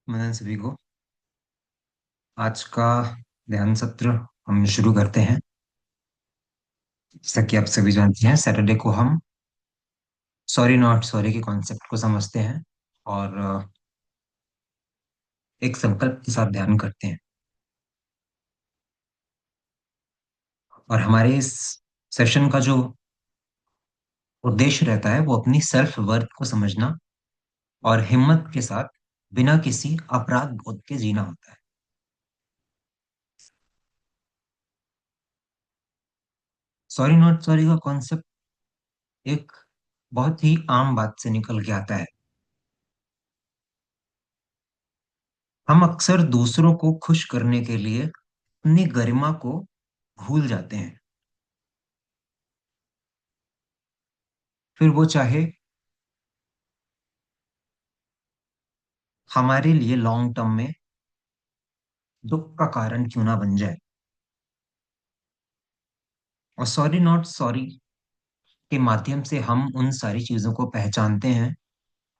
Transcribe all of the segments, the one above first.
मदन सभी को आज का ध्यान सत्र हम शुरू करते हैं। जैसा कि आप सभी जानते हैं, सैटरडे को हम सॉरी नॉट सॉरी के कॉन्सेप्ट को समझते हैं और एक संकल्प के साथ ध्यान करते हैं। और हमारे इस सेशन का जो उद्देश्य रहता है वो अपनी सेल्फ वर्थ को समझना और हिम्मत के साथ बिना किसी अपराध बोध के जीना होता है। सॉरी नॉट सॉरी का कॉन्सेप्ट एक बहुत ही आम बात से निकल के आता है। हम अक्सर दूसरों को खुश करने के लिए अपनी गरिमा को भूल जाते हैं। फिर वो चाहे हमारे लिए लॉन्ग टर्म में दुख का कारण क्यों ना बन जाए। और सॉरी नॉट सॉरी के माध्यम से हम उन सारी चीजों को पहचानते हैं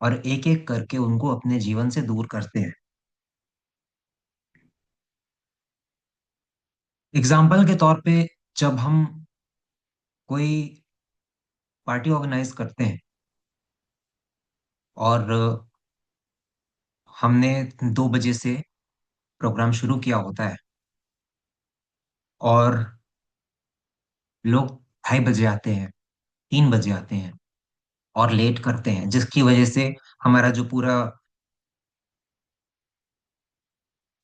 और एक एक करके उनको अपने जीवन से दूर करते हैं। एग्जाम्पल के तौर पे, जब हम कोई पार्टी ऑर्गेनाइज करते हैं और हमने 2 बजे से प्रोग्राम शुरू किया होता है और लोग 2:30 बजे आते हैं, 3 बजे आते हैं और लेट करते हैं, जिसकी वजह से हमारा जो पूरा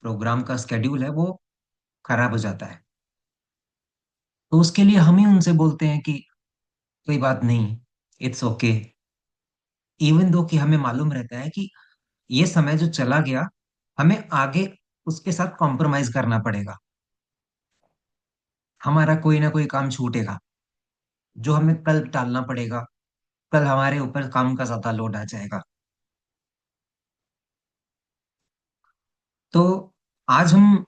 प्रोग्राम का स्केड्यूल है वो खराब हो जाता है। तो उसके लिए हम ही उनसे बोलते हैं कि कोई बात नहीं, इट्स ओके। इवन दो कि हमें मालूम रहता है कि ये समय जो चला गया, हमें आगे उसके साथ कॉम्प्रोमाइज करना पड़ेगा। हमारा कोई ना कोई काम छूटेगा जो हमें कल टालना पड़ेगा। कल हमारे ऊपर काम का ज्यादा लोड आ जाएगा। तो आज हम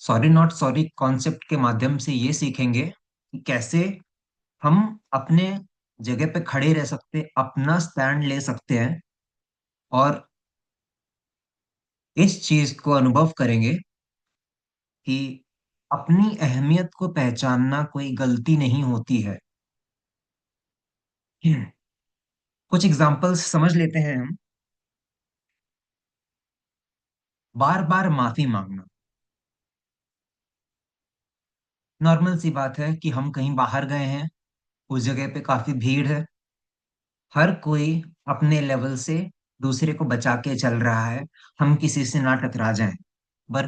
सॉरी नॉट सॉरी कॉन्सेप्ट के माध्यम से ये सीखेंगे कि कैसे हम अपने जगह पे खड़े रह सकते, अपना स्टैंड ले सकते हैं और इस चीज को अनुभव करेंगे कि अपनी अहमियत को पहचानना कोई गलती नहीं होती है। कुछ एग्जाम्पल्स समझ लेते हैं हम। बार बार माफी मांगना नॉर्मल सी बात है कि हम कहीं बाहर गए हैं, उस जगह पे काफी भीड़ है, हर कोई अपने लेवल से दूसरे को बचा के चल रहा है, हम किसी से ना टकरा जाएं। पर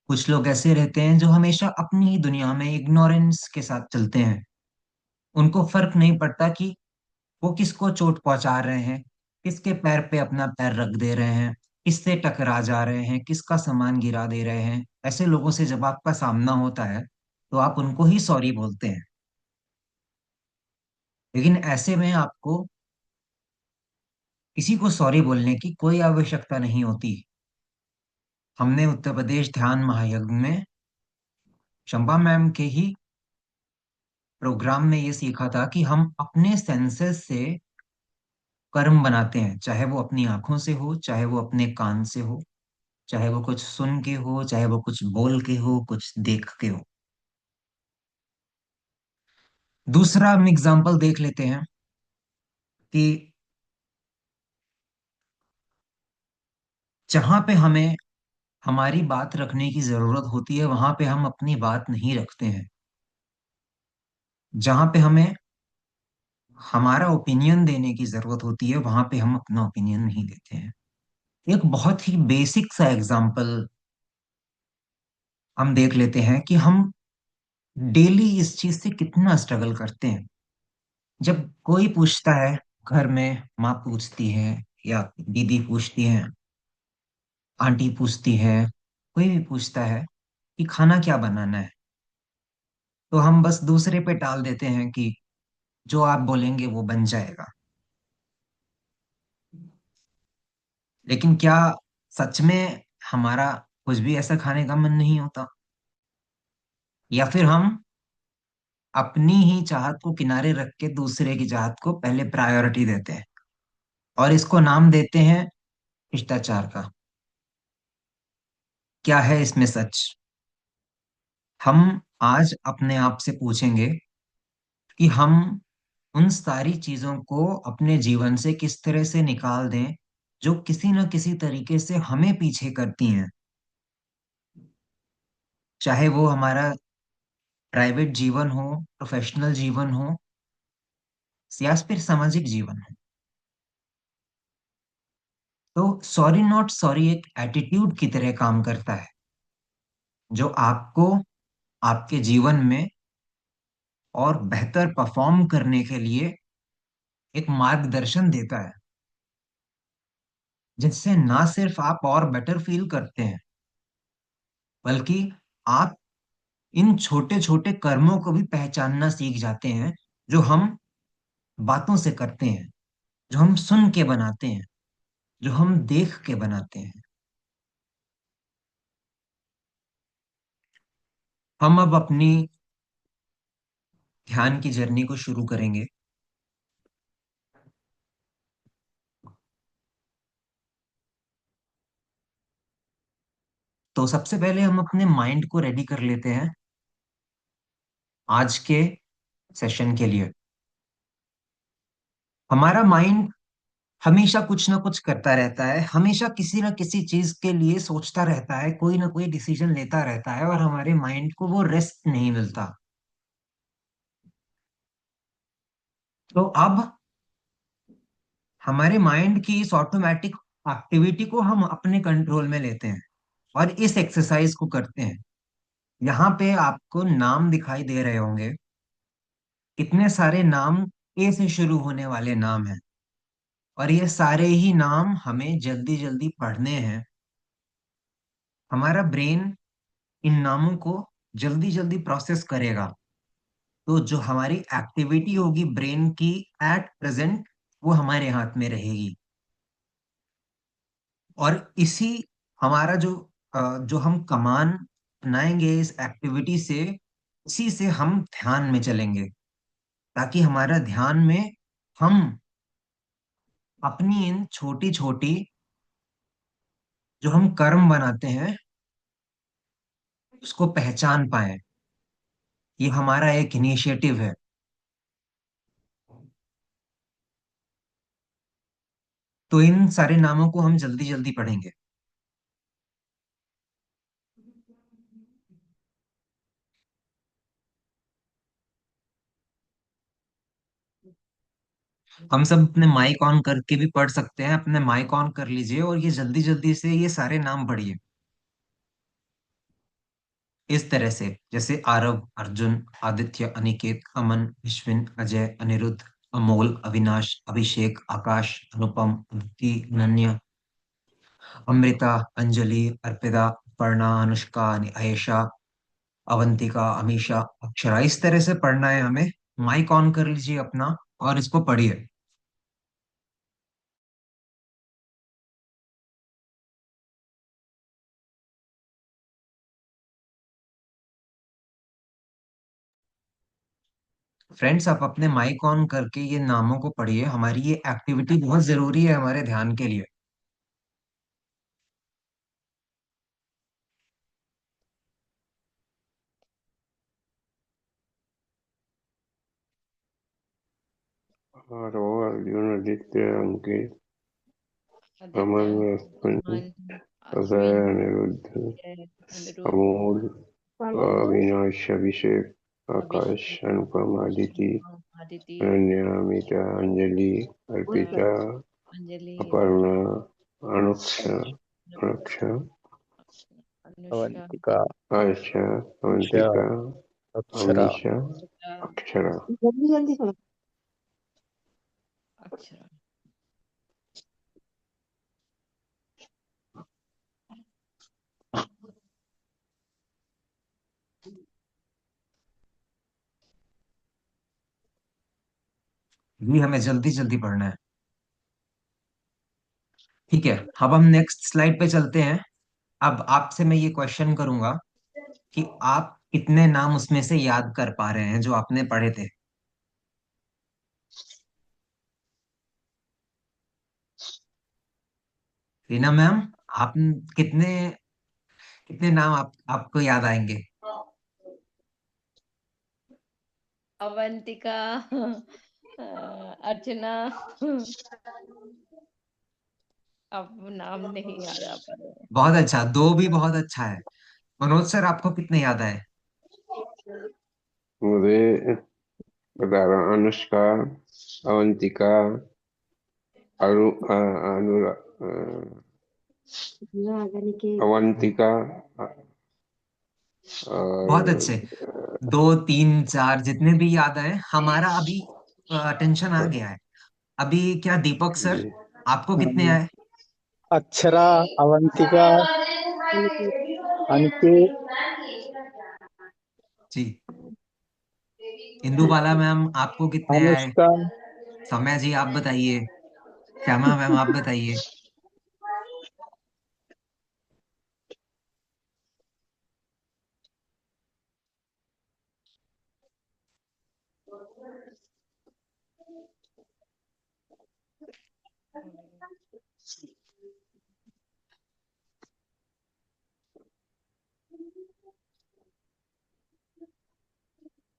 कुछ लोग ऐसे रहते हैं जो हमेशा अपनी ही दुनिया में इग्नोरेंस के साथ चलते हैं। उनको फर्क नहीं पड़ता कि वो किसको चोट पहुंचा रहे हैं, किसके पैर पे अपना पैर रख दे रहे हैं, किससे टकरा जा रहे हैं, किसका सामान गिरा दे रहे हैं। ऐसे लोगों से जब आपका सामना होता है तो आप उनको ही सॉरी बोलते हैं। लेकिन ऐसे में आपको किसी को सॉरी बोलने की कोई आवश्यकता नहीं होती। हमने उत्तर प्रदेश ध्यान महायज्ञ में चंपा मैम के ही प्रोग्राम में ये सीखा था कि हम अपने सेंसेस से कर्म बनाते हैं, चाहे वो अपनी आंखों से हो, चाहे वो अपने कान से हो, चाहे वो कुछ सुन के हो, चाहे वो कुछ बोल के हो, कुछ देख के हो। दूसरा हम एग्जाम्पल देख लेते हैं कि जहां पे हमें हमारी बात रखने की जरूरत होती है वहां पे हम अपनी बात नहीं रखते हैं। जहां पे हमें हमारा ओपिनियन देने की जरूरत होती है वहां पे हम अपना ओपिनियन नहीं देते हैं। एक बहुत ही बेसिक सा एग्जाम्पल हम देख लेते हैं कि हम डेली इस चीज से कितना स्ट्रगल करते हैं। जब कोई पूछता है, घर में माँ पूछती है या दीदी पूछती है, आंटी पूछती है, कोई भी पूछता है कि खाना क्या बनाना है, तो हम बस दूसरे पे टाल देते हैं कि जो आप बोलेंगे वो बन जाएगा। लेकिन क्या सच में हमारा कुछ भी ऐसा खाने का मन नहीं होता? या फिर हम अपनी ही चाहत को किनारे रख के दूसरे की चाहत को पहले प्रायोरिटी देते हैं और इसको नाम देते हैं शिष्टाचार का। क्या है इसमें सच? हम आज अपने आप से पूछेंगे कि हम उन सारी चीजों को अपने जीवन से किस तरह से निकाल दें जो किसी न किसी तरीके से हमें पीछे करती हैं। चाहे वो हमारा प्राइवेट जीवन हो, प्रोफेशनल जीवन हो, या फिर सामाजिक जीवन हो। तो सॉरी नॉट सॉरी एक एटीट्यूड की तरह काम करता है, जो आपको आपके जीवन में और बेहतर परफॉर्म करने के लिए एक मार्गदर्शन देता है, जिससे ना सिर्फ आप और बेटर फील करते हैं, बल्कि आप इन छोटे छोटे कर्मों को भी पहचानना सीख जाते हैं, जो हम बातों से करते हैं, जो हम सुन के बनाते हैं, जो हम देख के बनाते हैं। हम अब अपनी ध्यान की जर्नी को शुरू करेंगे। तो सबसे पहले हम अपने माइंड को रेडी कर लेते हैं आज के सेशन के लिए। हमारा माइंड हमेशा कुछ ना कुछ करता रहता है, हमेशा किसी ना किसी चीज के लिए सोचता रहता है, कोई ना कोई डिसीजन लेता रहता है, और हमारे माइंड को वो रेस्ट नहीं मिलता। तो अब हमारे माइंड की इस ऑटोमेटिक एक्टिविटी को हम अपने कंट्रोल में लेते हैं और इस एक्सरसाइज को करते हैं। यहाँ पे आपको नाम दिखाई दे रहे होंगे, कितने सारे नाम ए से शुरू होने वाले नाम हैं, और ये सारे ही नाम हमें जल्दी जल्दी पढ़ने हैं। हमारा ब्रेन इन नामों को जल्दी जल्दी प्रोसेस करेगा। तो जो हमारी एक्टिविटी होगी ब्रेन की एट प्रेजेंट, वो हमारे हाथ में रहेगी। और इसी हमारा जो हम कमान अपनाएंगे इस एक्टिविटी से, इसी से हम ध्यान में चलेंगे, ताकि हमारा ध्यान में हम अपनी इन छोटी छोटी जो हम कर्म बनाते हैं उसको पहचान पाए। ये हमारा एक इनिशिएटिव है। तो इन सारे नामों को हम जल्दी जल्दी पढ़ेंगे। हम सब अपने माइक ऑन करके भी पढ़ सकते हैं। अपने माइक ऑन कर लीजिए और ये जल्दी जल्दी से ये सारे नाम पढ़िए, इस तरह से, जैसे आरव, अर्जुन, आदित्य, अनिकेत, अमन, अश्विन, अजय, अनिरुद्ध, अमोल, अविनाश, अभिषेक, आकाश, अनुपम, अदिति, अनन्या, अमृता, अंजलि, अर्पिता, पर्णा, अनुष्का, आयशा, अवंतिका, अमीषा, अक्षरा। इस तरह से पढ़ना है हमें। माइक ऑन कर लीजिए अपना और इसको पढ़िए। फ्रेंड्स, आप अपने माइक ऑन करके ये नामों को पढ़िए। हमारी ये एक्टिविटी बहुत जरूरी है हमारे ध्यान के लिए। आरो अर्जुन आदित्य अंकित आदित्य, अमन अश्विन अमन, अजय अश्विन, अनिरुद्ध जय, अनिरुद्ध, अमोल अविनाश अभिषेक आकाश अभिषेक, अनुपम आकाश, आदिति अनुपम, आदिति, अनन्या अमिता अंजलि अर्पिता अंजलि, अपर्णा अर्पिता, अनुक्षा अनुक्षा अनुष्का, अवंतिका, आयशा ईशा, अवंतिका अक्षरा, अमीषा अक्षरा, अक्षरा। जल्दी जल्दी करो। अक्षरा। भी हमें जल्दी जल्दी पढ़ना है। ठीक है, अब हम नेक्स्ट स्लाइड पे चलते हैं। अब आपसे मैं ये क्वेश्चन करूंगा कि आप कितने नाम उसमें से याद कर पा रहे हैं जो आपने पढ़े थे। रीना मैम, आप कितने कितने नाम आपको याद आएंगे? अवंतिका, अर्चना। अब नाम नहीं याद आ पा रहे हैं। बहुत अच्छा, दो भी बहुत अच्छा है। मनोज सर, आपको कितने याद आए? मुझे बता रहा हूँ, अनुष्का, अवंतिका, अनुरा, अवंतिका, बहुत अच्छे। और दो तीन चार जितने भी याद आए, हमारा अभी अटेंशन आ गया है। अभी क्या दीपक सर, जी। आपको कितने हाँ, आए? अक्षरा, अवंतिका, अनिकेत, जी। इंदुबाला मैम, आपको कितने आए? अनुष्का। सौम्या जी आप बताइए। श्यामा मैम आप बताइए।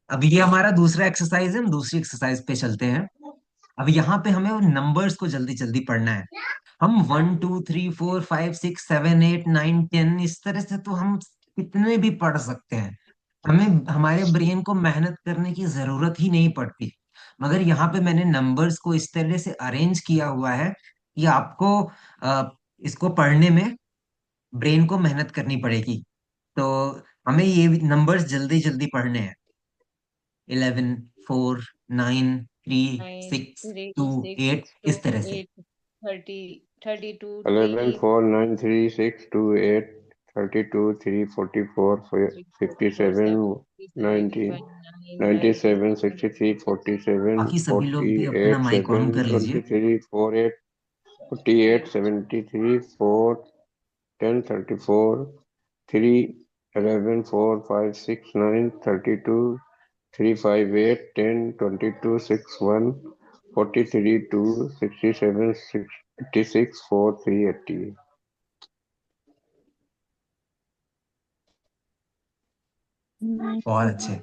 अब ये हमारा दूसरा एक्सरसाइज है, हम दूसरी एक्सरसाइज पे चलते हैं। अब यहाँ पे हमें नंबर्स को जल्दी जल्दी पढ़ना है। हम 1 2 3 4 5 6 7 8 9 10 इस तरह से तो हम कितने भी पढ़ सकते हैं। हमें हमारे ब्रेन को मेहनत करने की जरूरत ही नहीं पड़ती। मगर यहाँ पे मैंने नंबर्स को इस तरह से अरेंज किया हुआ है कि आपको इसको पढ़ने में ब्रेन को मेहनत करनी पड़ेगी। तो हमें ये नंबर्स जल्दी जल्दी पढ़ने हैं। 11 4 9 3 नाइन 6 थ्री 2 8 सिक्स टू इस तरह से। 8 30 32 11 3 4 9 3 6 2 8 32 3 44 57 47 90 55 9 90 97 63 47 बाकी सभी लोग भी अपना 48 माइक 7 ऑन कर लीजिए। 23 48 48 73 4 10 34 3 11 4 5 6 9 32 3 5 8 10 22 6 1 43 2 67 86 4 3 80। बहुत अच्छे।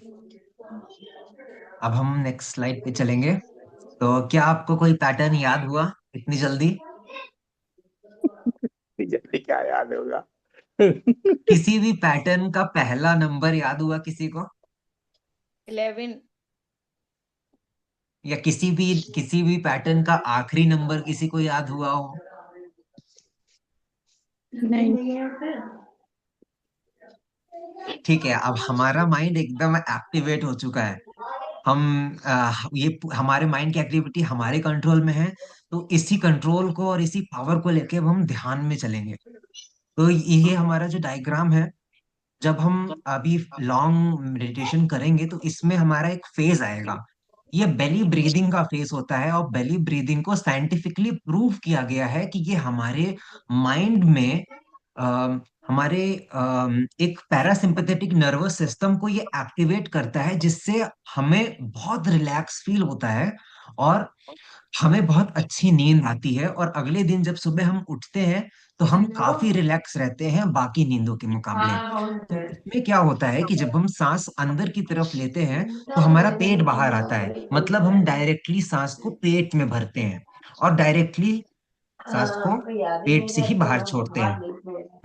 अब हम नेक्स्ट स्लाइड पे चलेंगे। तो क्या आपको कोई पैटर्न याद हुआ इतनी जल्दी? जल्दी क्या याद होगा? किसी भी पैटर्न का पहला नंबर याद हुआ किसी को? 11 या किसी भी पैटर्न का आखिरी नंबर किसी को याद हुआ हो? नहीं। ठीक है, अब हमारा माइंड एकदम एक्टिवेट हो चुका है। हम ये हमारे माइंड की एक्टिविटी हमारे कंट्रोल में है। तो इसी कंट्रोल को और इसी पावर को लेके अब हम ध्यान में चलेंगे। तो ये हमारा जो डायग्राम है, जब हम अभी लॉन्ग मेडिटेशन करेंगे तो इसमें हमारा एक फेज आएगा। ये बेली ब्रीदिंग का फेज होता है, और बेली ब्रीदिंग को साइंटिफिकली प्रूव किया गया है कि ये हमारे माइंड में हमारे एक पैरासिम्पथेटिक नर्वस सिस्टम को ये एक्टिवेट करता है, जिससे हमें बहुत रिलैक्स फील होता है और हमें बहुत अच्छी नींद आती है। और अगले दिन जब सुबह हम उठते हैं तो हम काफी रिलैक्स रहते हैं बाकी नींदों के मुकाबले। तो इसमें क्या होता है कि जब हम सांस अंदर की तरफ लेते हैं तो हमारा पेट बाहर आता है, मतलब हम डायरेक्टली सांस को पेट में भरते हैं और डायरेक्टली सांस को पेट से ही बाहर छोड़ते हैं।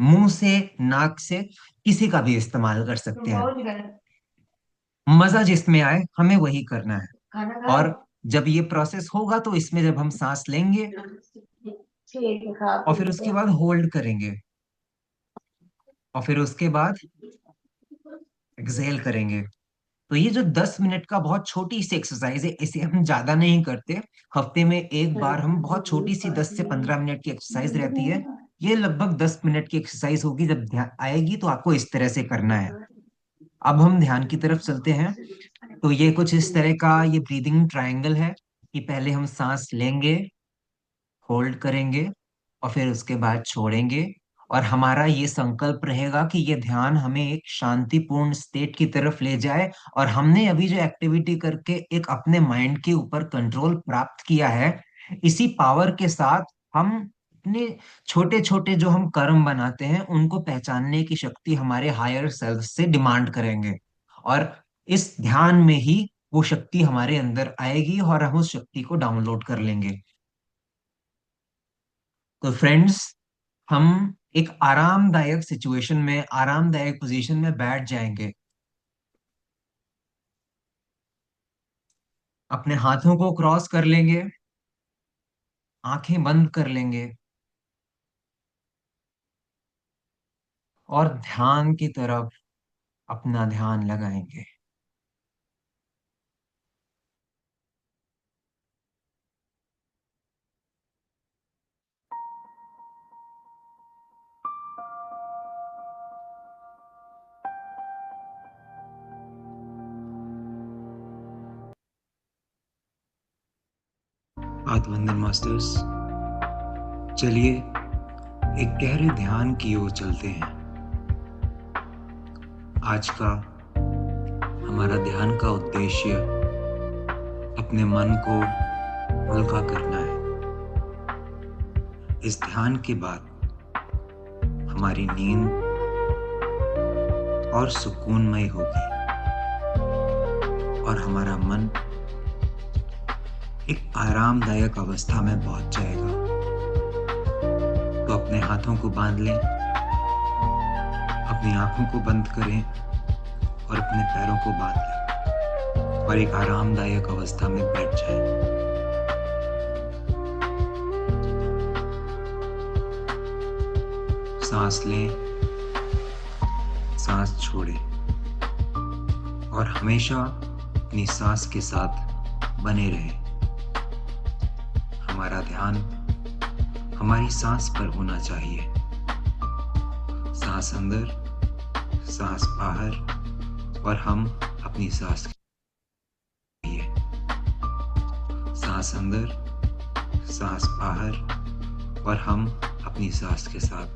मुंह से, नाक से, किसी का भी इस्तेमाल कर सकते हैं। मजा जिसमें आए हमें वही करना है। और जब ये प्रोसेस होगा तो इसमें जब हम सांस लेंगे और फिर उसके बाद होल्ड करेंगे और फिर उसके बाद एक्सहेल करेंगे। तो ये जो 10 मिनट का बहुत छोटी सी एक्सरसाइज है, इसे हम ज्यादा नहीं करते। हफ्ते में एक बार हम बहुत छोटी सी 10 से 15 मिनट की एक्सरसाइज रहती है। ये लगभग 10 मिनट की एक्सरसाइज होगी। जब ध्यान आएगी तो आपको इस तरह से करना है। अब हम ध्यान की तरफ चलते हैं। तो ये कुछ इस तरह का ये ब्रीदिंग ट्रायंगल है कि पहले हम सांस लेंगे, होल्ड करेंगे और फिर उसके बाद छोड़ेंगे। और हमारा ये संकल्प रहेगा कि ये ध्यान हमें एक शांतिपूर्ण स्टेट की तरफ ले जाए। और हमने अभी जो एक्टिविटी करके एक अपने माइंड के ऊपर कंट्रोल प्राप्त किया है, इसी पावर के साथ हम इतने छोटे छोटे जो हम कर्म बनाते हैं उनको पहचानने की शक्ति हमारे हायर सेल्फ से डिमांड करेंगे, और इस ध्यान में ही वो शक्ति हमारे अंदर आएगी और हम उस शक्ति को डाउनलोड कर लेंगे। तो फ्रेंड्स, हम एक आरामदायक सिचुएशन में, आरामदायक पोजीशन में बैठ जाएंगे, अपने हाथों को क्रॉस कर लेंगे, आंखें बंद कर लेंगे और ध्यान की तरफ अपना ध्यान लगाएंगे। हाथ वंदन मास्टर्स, चलिए एक गहरे ध्यान की ओर चलते हैं। आज का हमारा ध्यान का उद्देश्य अपने मन को हल्का करना है। इस ध्यान के बाद हमारी नींद और सुकूनमय होगी और हमारा मन एक आरामदायक अवस्था में पहुंच जाएगा। तो अपने हाथों को बांध लें, अपनी आंखों को बंद करें और अपने पैरों को बांध लें और एक आरामदायक अवस्था में बैठ जाएं। सांस लें, सांस छोड़ें और हमेशा अपनी सांस के साथ बने रहें। हमारा ध्यान हमारी सांस पर होना चाहिए। सांस अंदर, सांस बाहर और हम अपनी सांस के लिए। सांस अंदर, सांस बाहर और हम अपनी सांस के साथ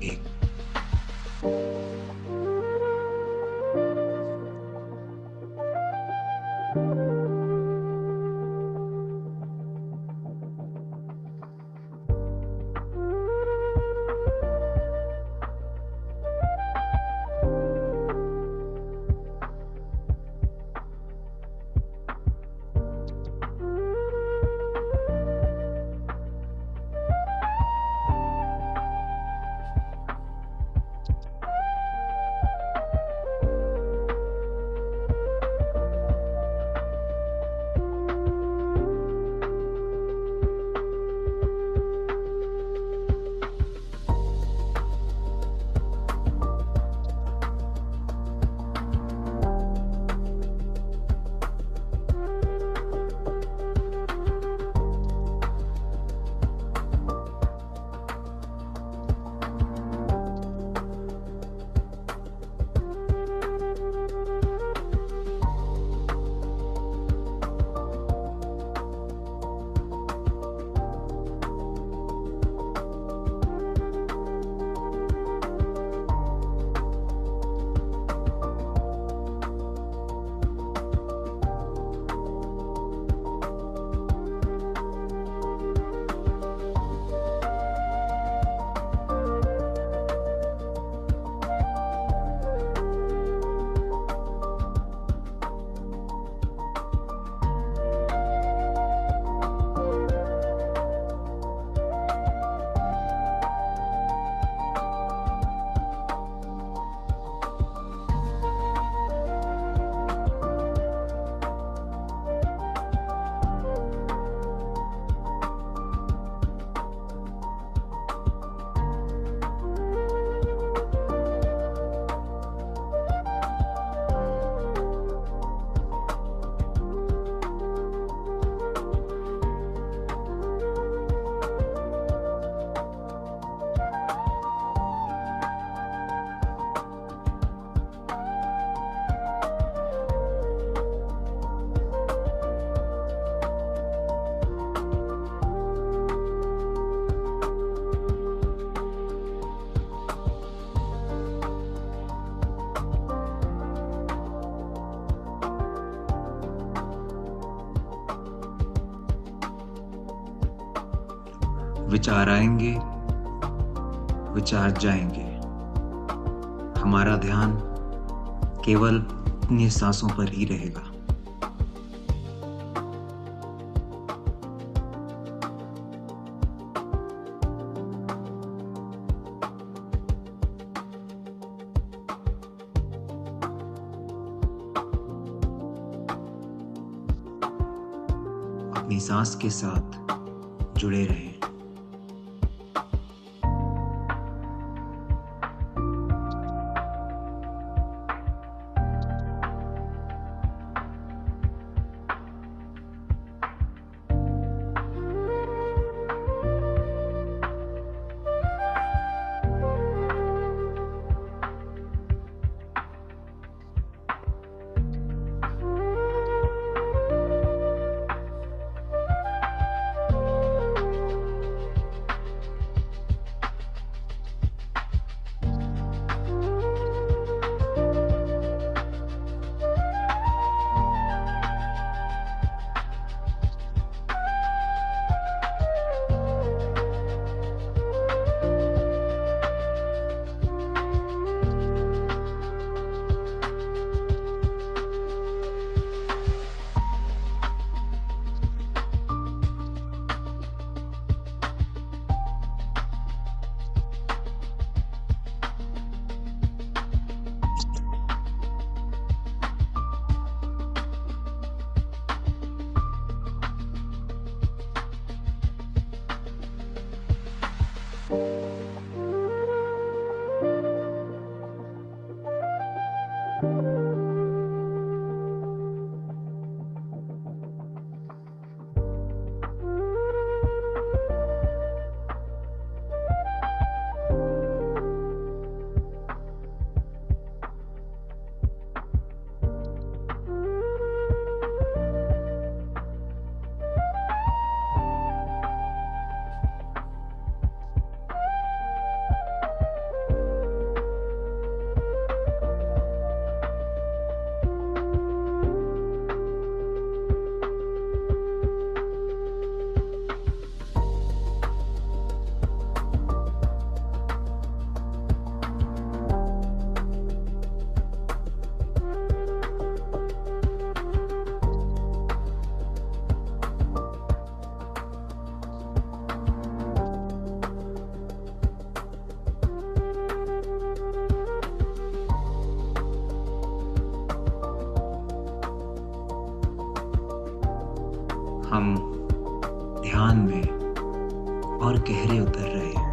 एक। विचार आएंगे, विचार जाएंगे। हमारा ध्यान केवल अपनी सांसों पर ही रहेगा। अपनी सांस के साथ जुड़े रहें। हम ध्यान में और गहरे उतर रहे हैं।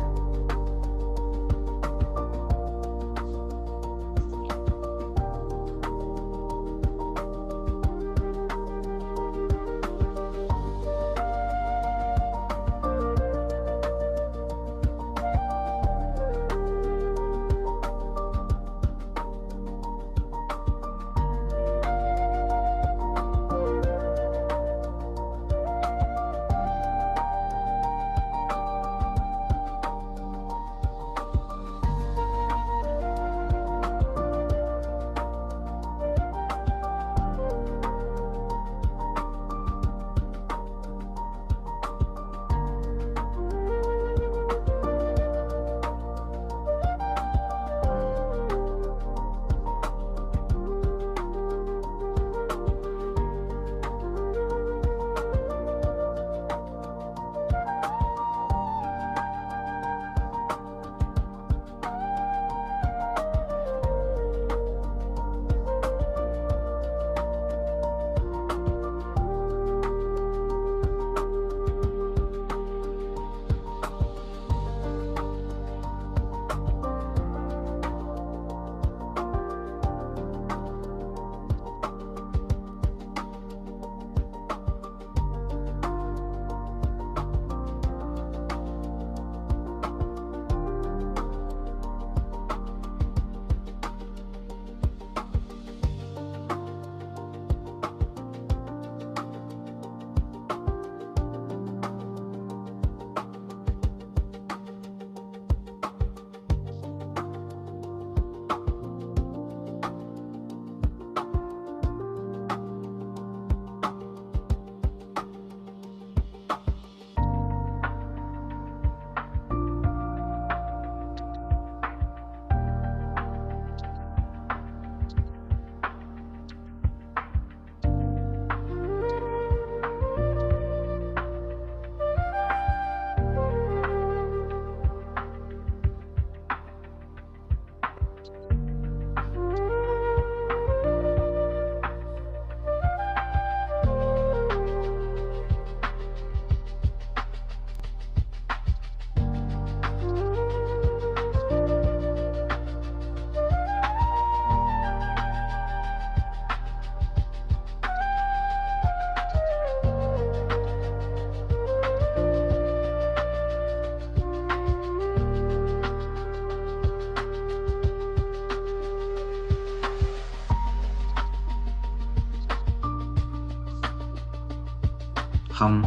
हम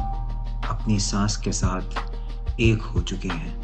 अपनी सांस के साथ एक हो चुके हैं।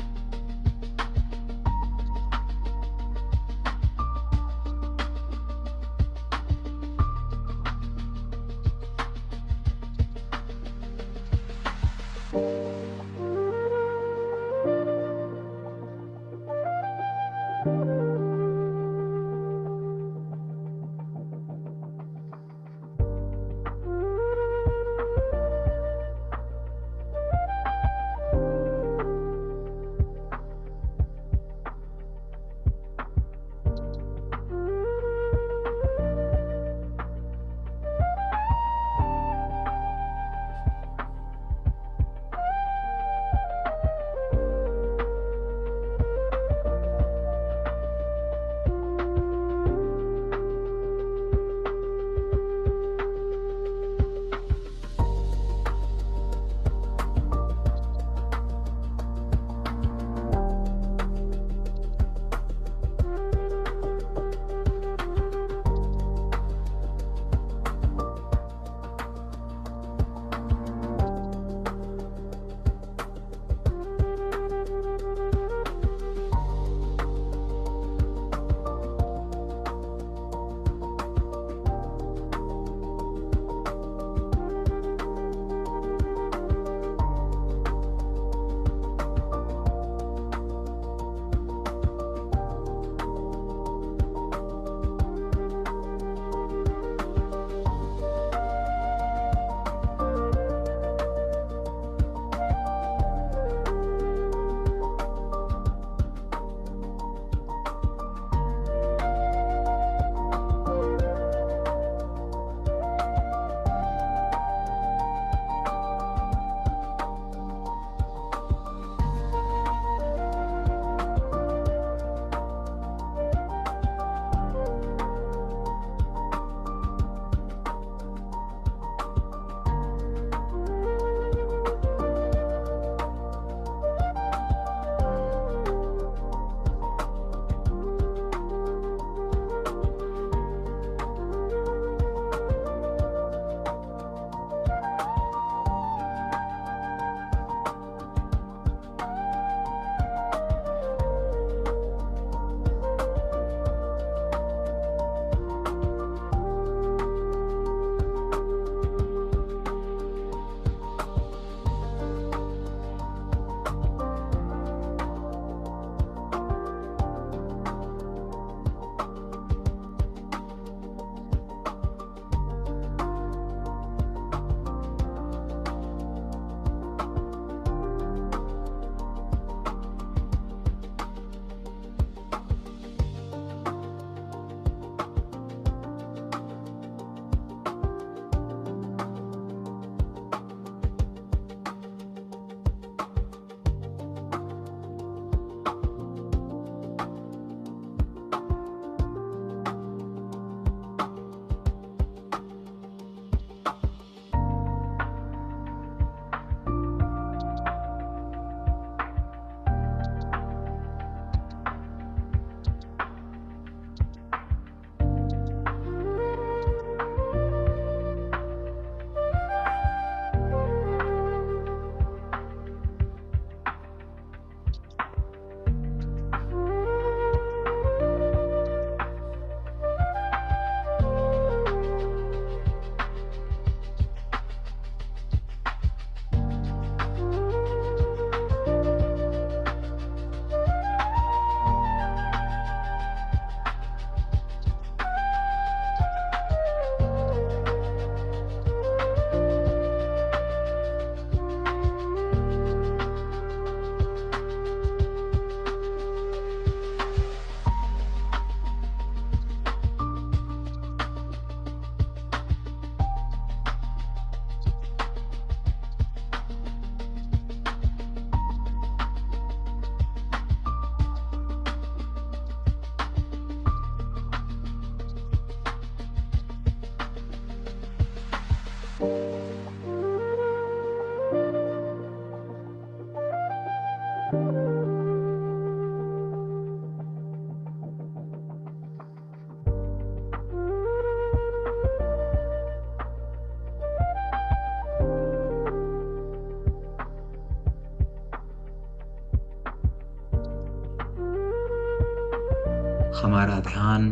हमारा ध्यान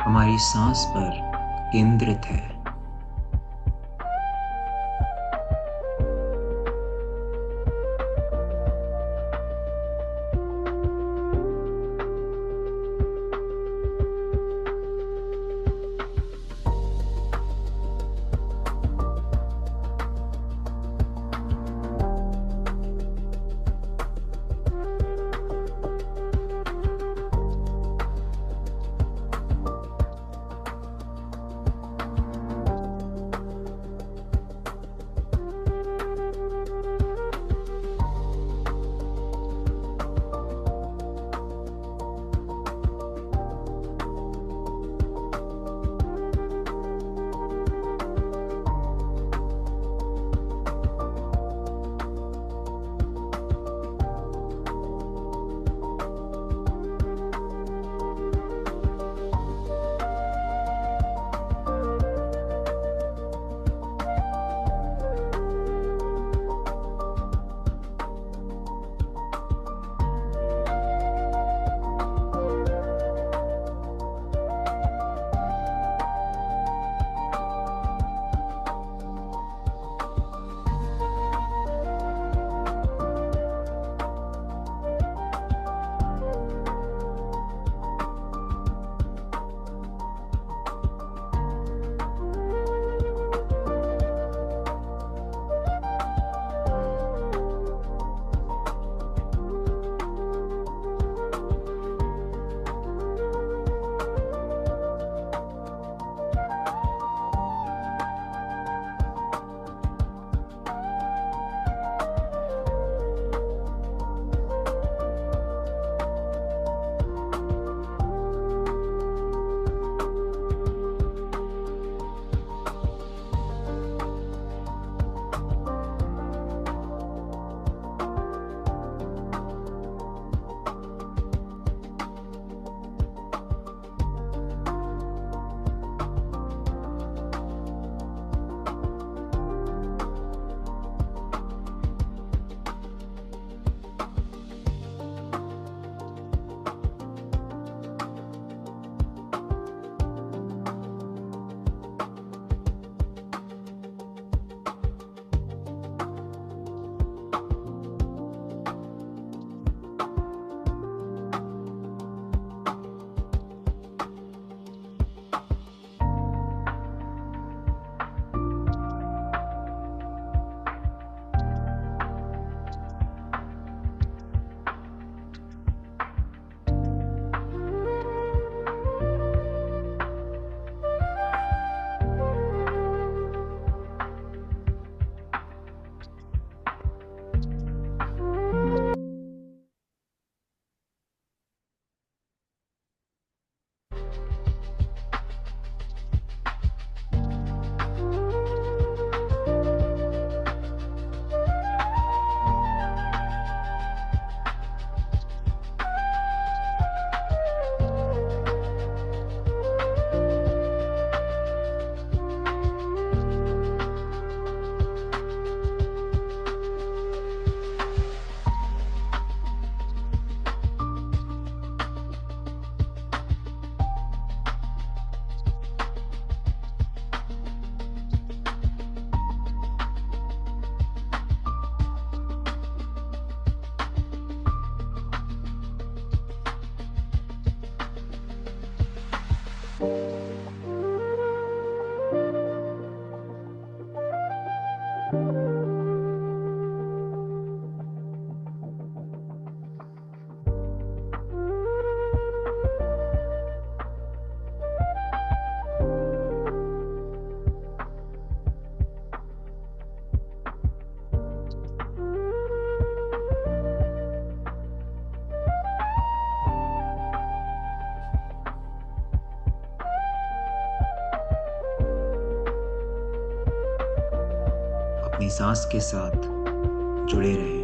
हमारी सांस पर केंद्रित है। अपनी सांस के साथ जुड़े रहें।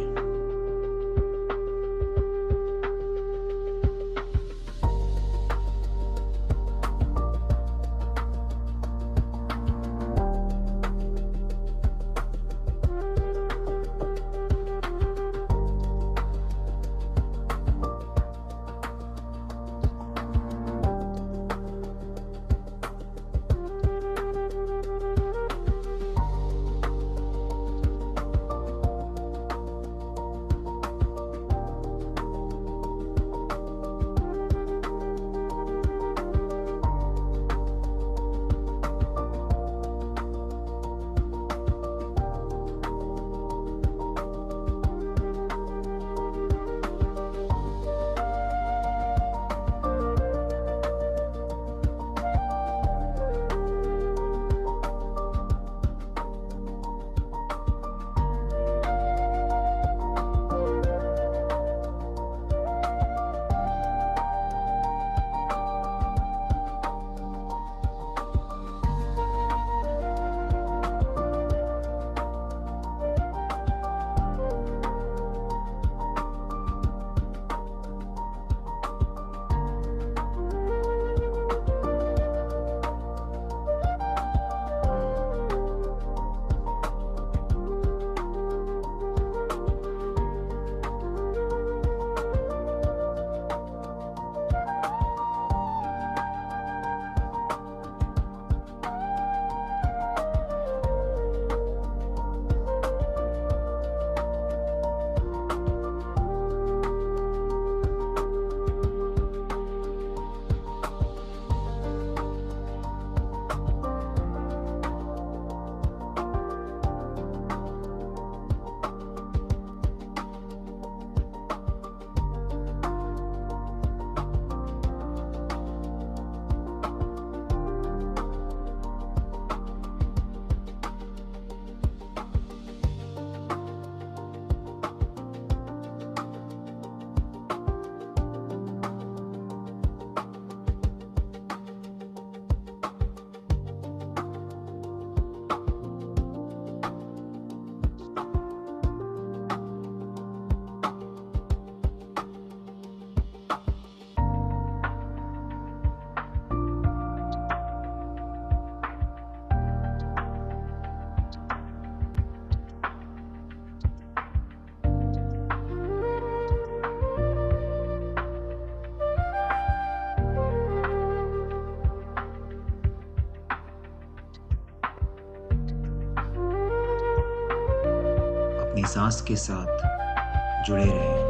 सांस के साथ जुड़े रहें।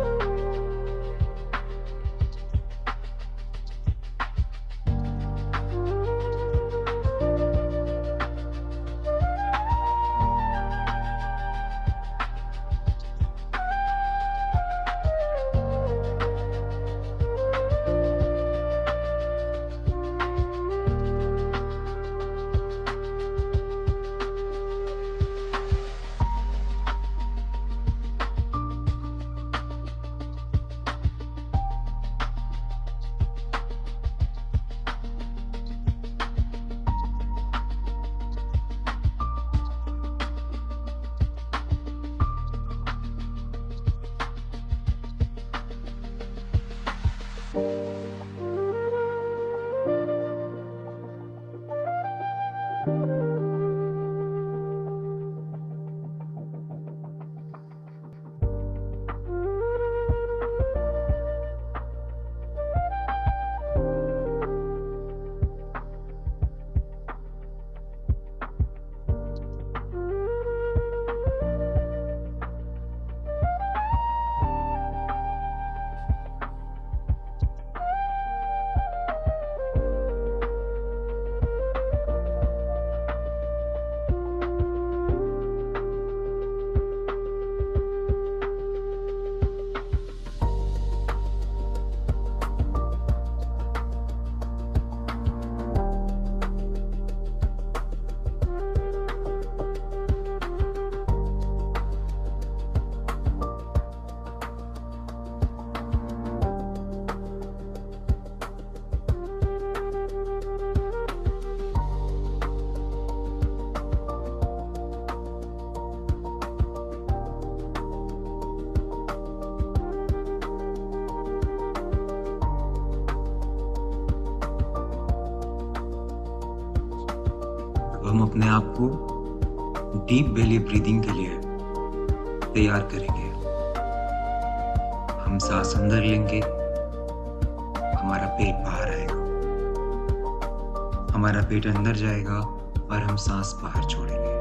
हम अपने आप को डीप बेली ब्रीदिंग के लिए तैयार करेंगे। हम सांस अंदर लेंगे, हमारा पेट बाहर आएगा, हमारा पेट अंदर जाएगा और हम सांस बाहर छोड़ेंगे।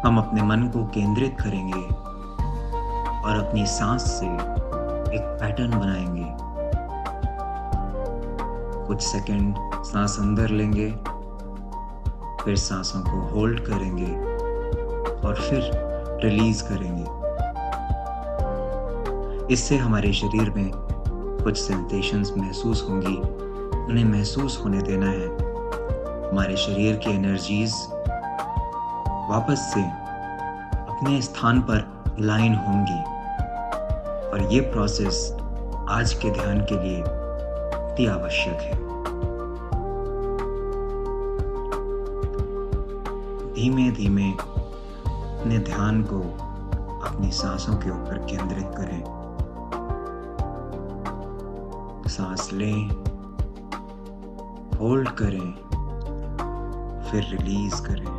हम अपने मन को केंद्रित करेंगे और अपनी सांस से एक पैटर्न बनाएंगे। कुछ सेकंड सांस अंदर लेंगे, फिर सांसों को होल्ड करेंगे और फिर रिलीज करेंगे। इससे हमारे शरीर में कुछ सेंसेशंस महसूस होंगी, उन्हें महसूस होने देना है। हमारे शरीर की एनर्जीज वापस से अपने स्थान पर अलाइन होंगी और ये प्रोसेस आज के ध्यान के लिए अति आवश्यक है। धीमे धीमे अपने ध्यान को अपनी सांसों के ऊपर केंद्रित करें। सांस लें, होल्ड करें, फिर रिलीज करें।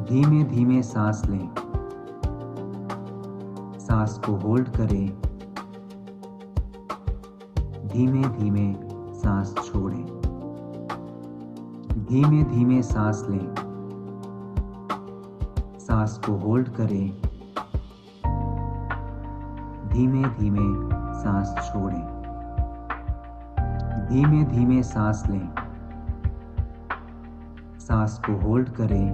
धीमे धीमे सांस लें, सांस को होल्ड करें, धीमे धीमे सांस छोड़ें। धीमे धीमे सांस लें, सांस को होल्ड करें, धीमे धीमे सांस छोड़ें। धीमे धीमे सांस लें, सांस को होल्ड करें,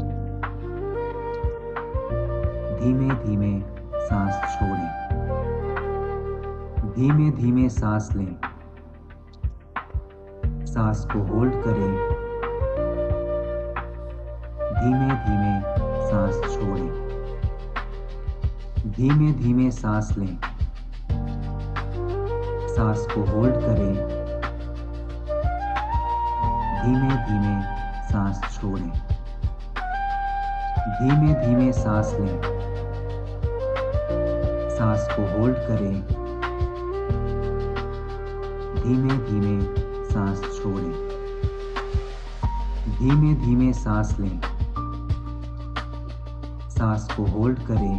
धीमे धीमे सांस छोड़ें। धीमे धीमे सांस लें, सांस को होल्ड करें, धीमे धीमे सांस छोड़ें। धीमे धीमे सांस लें, सांस को होल्ड करें, धीमे धीमे सांस छोड़ें। धीमे धीमे सांस लें, सांस को होल्ड करें, धीमे धीमे सांस छोड़ें। धीमे धीमे सांस लें, सांस को होल्ड करें,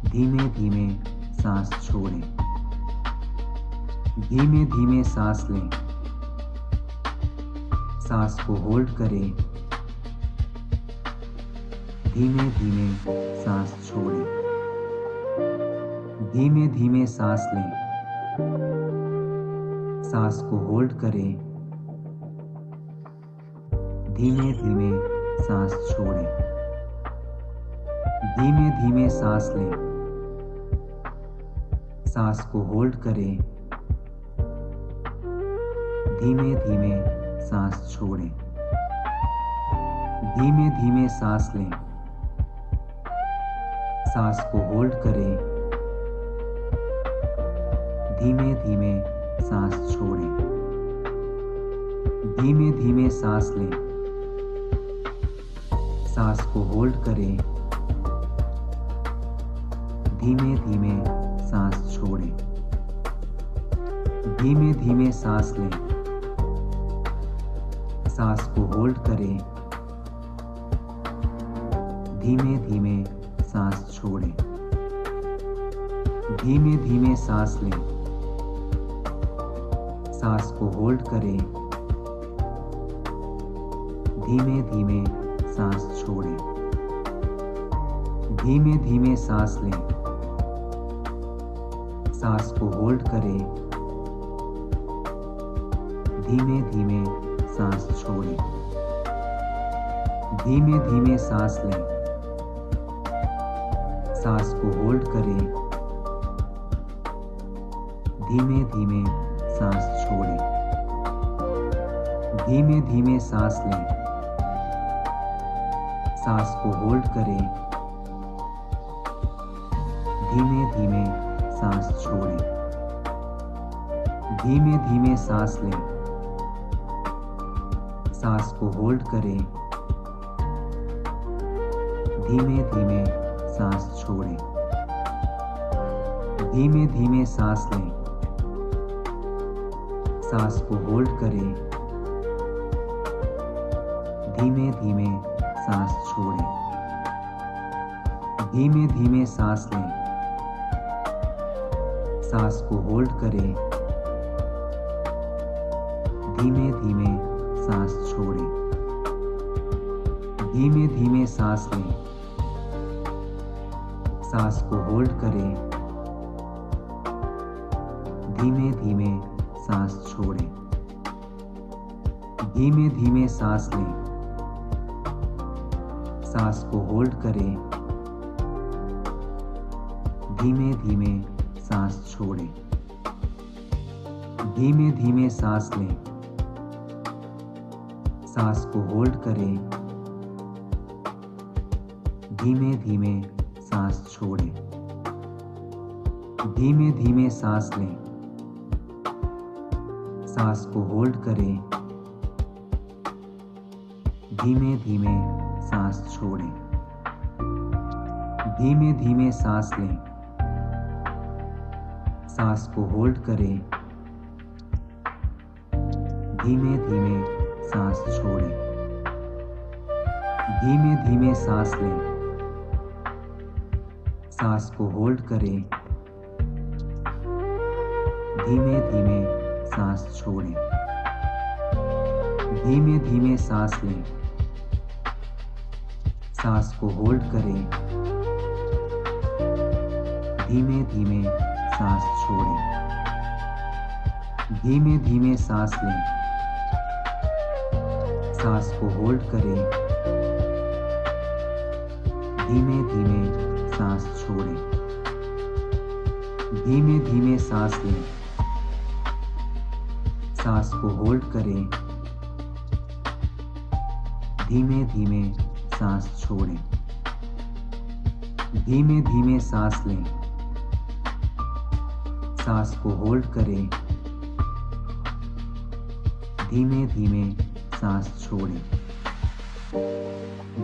धीमे धीमे सांस छोड़ें। धीमे धीमे सांस लें, सांस को होल्ड करें, धीमे धीमे सांस छोड़ें। धीमे धीमे सांस लें, सांस को होल्ड करें, धीमे धीमे सांस छोड़ें। धीमे धीमे सांस लें, सांस को होल्ड करें, धीमे धीमे सांस छोड़ें। धीमे धीमे सांस लें, सांस को होल्ड करें, धीमे धीमे सांस छोड़ें। धीमे धीमे सांस लें, सांस को होल्ड करें, धीमे धीमे सांस छोड़ें। धीमे धीमे सांस लें, सांस को होल्ड करें, धीमे धीमे सांस छोड़ें। धीमे धीमे सांस लें, सांस को होल्ड करें, धीमे धीमे सांस छोड़ें। धीमे धीमे सांस लें, सांस को होल्ड करें, धीमे धीमे सांस छोड़ें। धीमे धीमे सांस लें, सांस को होल्ड करें, धीमे धीमे सांस छोड़ें। धीमे धीमे सांस लें, सांस को होल्ड करें, धीमे धीमे सांस छोड़ें। धीमे धीमे सांस लें, सांस को होल्ड करें, धीमे धीमे सांस छोड़ें। धीमे धीमे सांस लें, सांस को होल्ड करें, धीमे धीमे सांस छोड़ें। धीमे धीमे सांस लें, सांस को होल्ड करें, धीमे धीमे सांस छोड़ें। धीमे धीमे सांस लें, सांस को होल्ड करें, धीमे धीमे सांस छोड़ें। धीमे धीमे सांस लें, सांस को होल्ड करें, धीमे धीमे सांस छोड़ें। धीमे धीमे सांस लें, सांस को होल्ड करें, धीमे धीमे सांस छोड़ें। धीमे धीमे सांस लें, सांस को होल्ड करें, धीमे धीमे सांस छोड़ें। धीमे धीमे सांस लें, सांस को होल्ड करें, धीमे धीमे सांस छोड़ें। धीमे धीमे सांस लें, सांस को होल्ड करें, धीमे धीमे सांस छोड़ें। धीमे धीमे सांस लें, सांस को होल्ड करें, धीमे धीमे सांस छोड़ें। धीमे धीमे सांस लें, सांस को होल्ड करें, धीमे धीमे सांस छोड़ें। धीमे धीमे सांस लें, सांस को होल्ड करें, धीमे धीमे सांस छोड़ें। धीमे धीमे सांस लें, सांस को होल्ड करें, धीमे धीमे सांस छोड़ें।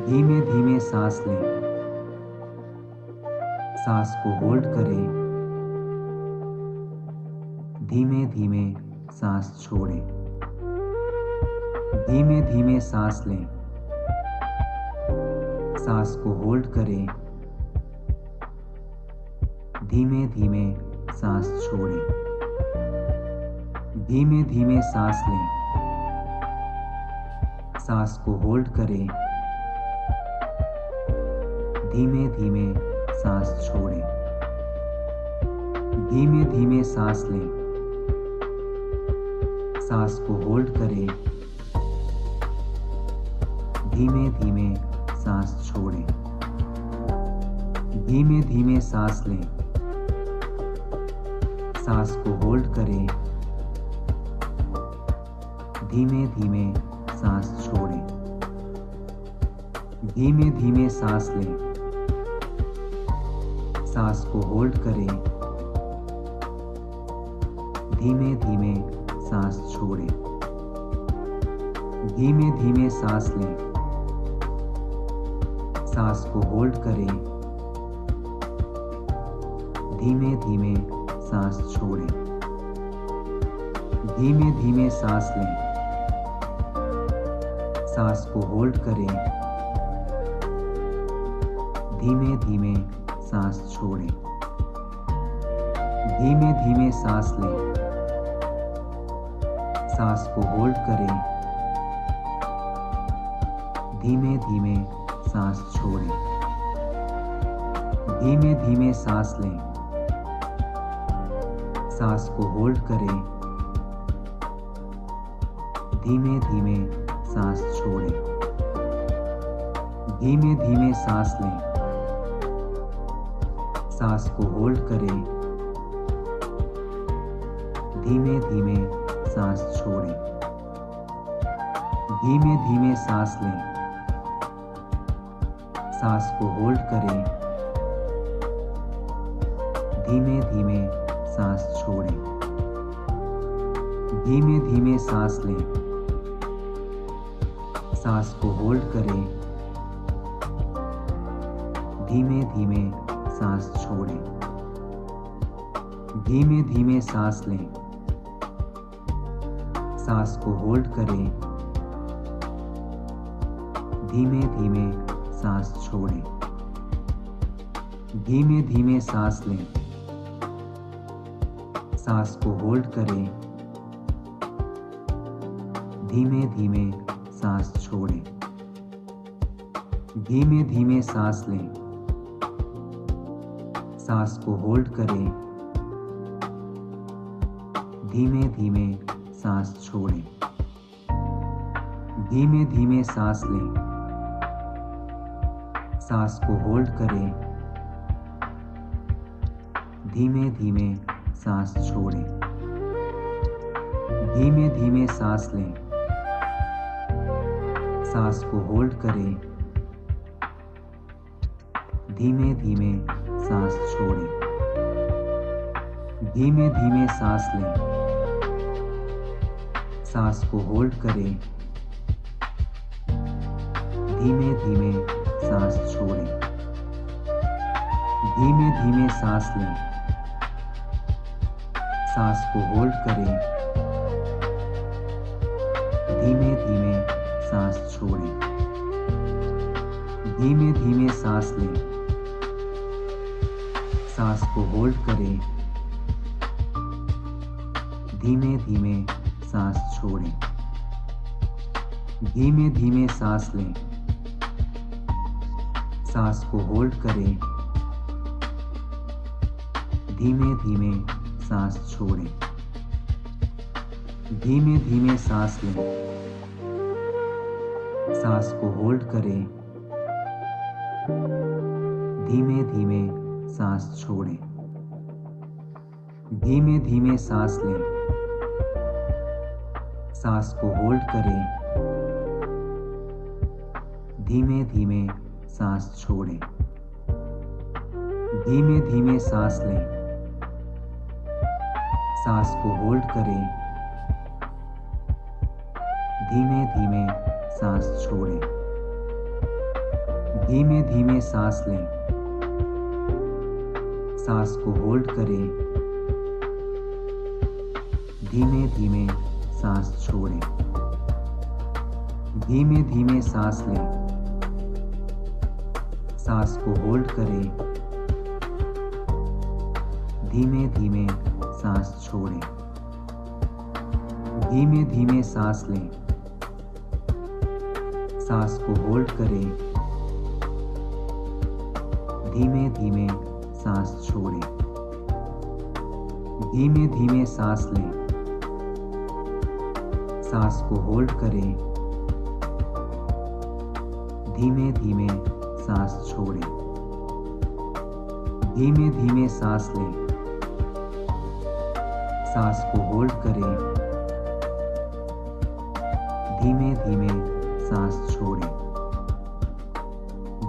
धीमे धीमे सांस लें, सांस को होल्ड करें, धीमे धीमे सांस छोड़ें। धीमे धीमे सांस लें, सांस को होल्ड करें, धीमे धीमे सांस छोड़ें। धीमे धीमे सांस लें, सांस को होल्ड करें, धीमे धीमे सांस छोड़ें। धीमे धीमे सांस लें, सांस को होल्ड करें, धीमे धीमे सांस छोड़ें। धीमे धीमे सांस लें, सांस को होल्ड करें, धीमे धीमे सांस छोड़ें। धीमे धीमे सांस लें, सांस को होल्ड करें, धीमे धीमे सांस छोड़ें। धीमे धीमे सांस लें, सांस को होल्ड करें, धीमे धीमे सांस छोड़ें। धीमे धीमे सांस लें, सांस को होल्ड करें, धीमे धीमे सांस छोड़ें। धीमे धीमे सांस लें, सांस को होल्ड करें, धीमे धीमे सांस छोड़ें। धीमे धीमे सांस लें, सांस को होल्ड करें, धीमे धीमे सांस छोड़ें। धीमे धीमे सांस लें, सांस को होल्ड करें, धीमे धीमे सांस छोड़ें। धीमे धीमे सांस लें, सांस को होल्ड करें, धीमे धीमे सांस छोड़ें। धीमे धीमे सांस लें, सांस को होल्ड करें, धीमे धीमे सांस छोड़ें। धीमे धीमे सांस लें, सांस को होल्ड करें, धीमे धीमे सांस छोड़ें। धीमे धीमे सांस लें, सांस को होल्ड करें, धीमे धीमे सांस छोड़ें। धीमे धीमे सांस लें, सांस को होल्ड करें, धीमे धीमे सांस छोड़ें। धीमे धीमे सांस लें, सांस को होल्ड करें, धीमे धीमे सांस छोड़ें। धीमे धीमे सांस लें, सांस को होल्ड करें, धीमे धीमे सांस छोड़ें। धीमे धीमे सांस लें, सांस को होल्ड करें, धीमे धीमे सांस छोड़ें। धीमे धीमे सांस लें, सांस को होल्ड करें, धीमे धीमे सांस छोड़ें। धीमे धीमे सांस लें, सांस को होल्ड करें, धीमे धीमे सांस छोड़ें। धीमे धीमे सांस लें, सांस को होल्ड करें, धीमे धीमे सांस छोड़ें। धीमे धीमे सांस लें, सांस को होल्ड करें, धीमे धीमे सांस छोड़ें। धीमे धीमे सांस लें, सांस को होल्ड करें, धीमे धीमे सांस छोड़ें। धीमे धीमे सांस लें, सांस को होल्ड करें, धीमे धीमे सांस छोड़ें। धीमे धीमे सांस लें, सांस को होल्ड करें, धीमे धीमे सांस छोड़ें। धीमे धीमे सांस लें, सांस को होल्ड करें, धीमे धीमे सांस छोड़ें। धीमे धीमे सांस लें, सांस को होल्ड करें, धीमे धीमे सांस छोड़ें। धीमे धीमे सांस लें, सांस को होल्ड करें, धीमे धीमे सांस छोड़ें। धीमे धीमे सांस लें, सांस को होल्ड करें, धीमे धीमे सांस छोड़ें।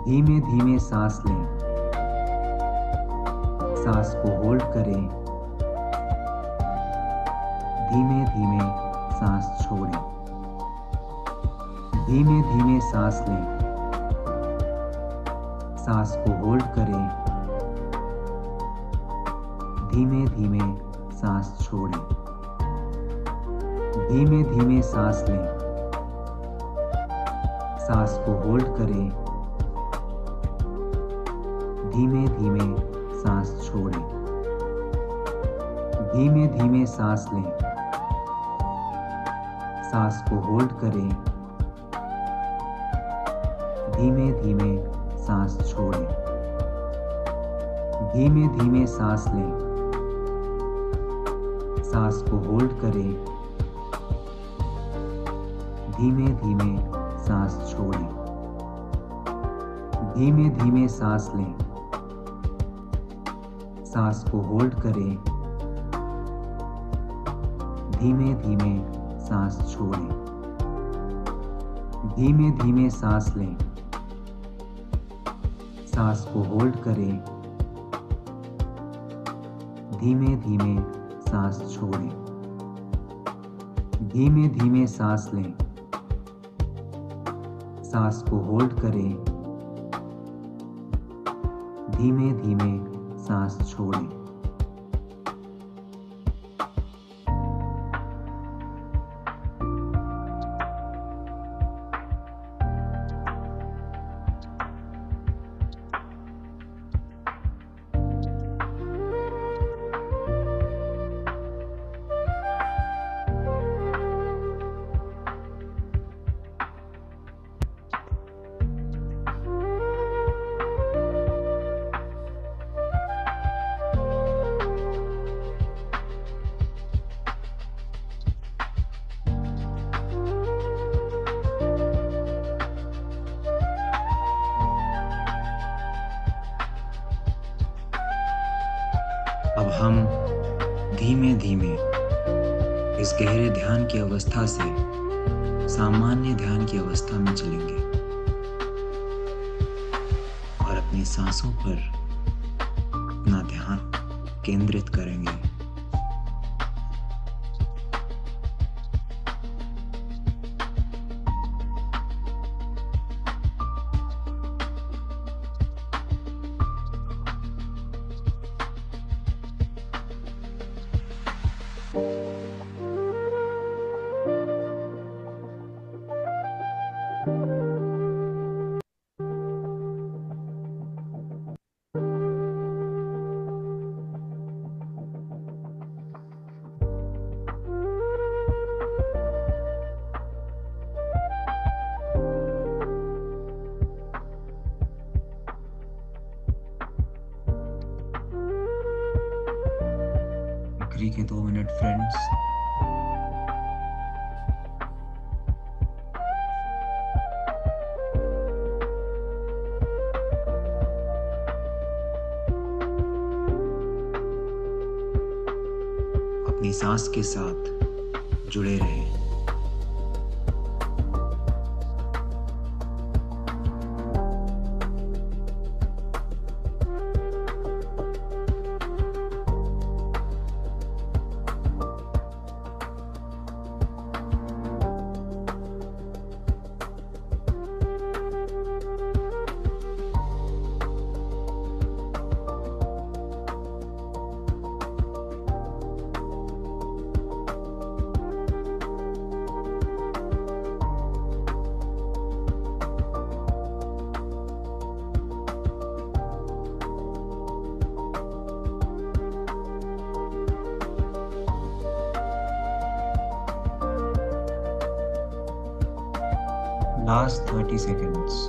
धीमे धीमे सांस लें, सांस को होल्ड करें, धीमे धीमे सांस छोड़ें। धीमे धीमे सांस लें, सांस को होल्ड करें, धीमे धीमे सांस छोड़ें। धीमे धीमे सांस लें, सांस को होल्ड करें, धीमे धीमे सांस छोड़ें। धीमे धीमे सांस लें, सांस को होल्ड करें, धीमे धीमे सांस छोड़ें। धीमे धीमे सांस लें, सांस को होल्ड करें, धीमे धीमे सांस छोड़ें। धीमे धीमे सांस लें, सांस को होल्ड करें, धीमे धीमे सांस छोड़ें। धीमे धीमे सांस लें, सांस को होल्ड करें, धीमे धीमे सांस छोड़ें। धीमे धीमे सांस लें, सांस को होल्ड करें, धीमे धीमे सांस छोड़ें। अब हम धीमे धीमे इस गहरे ध्यान की अवस्था से सामान्य ध्यान की अवस्था में चलेंगे और अपनी सांसों पर अपना ध्यान केंद्रित करेंगे। आखिरी के 2 मिनट फ्रेंड्स। अपनी सांस के साथ जुड़े रहें। Last 30 seconds.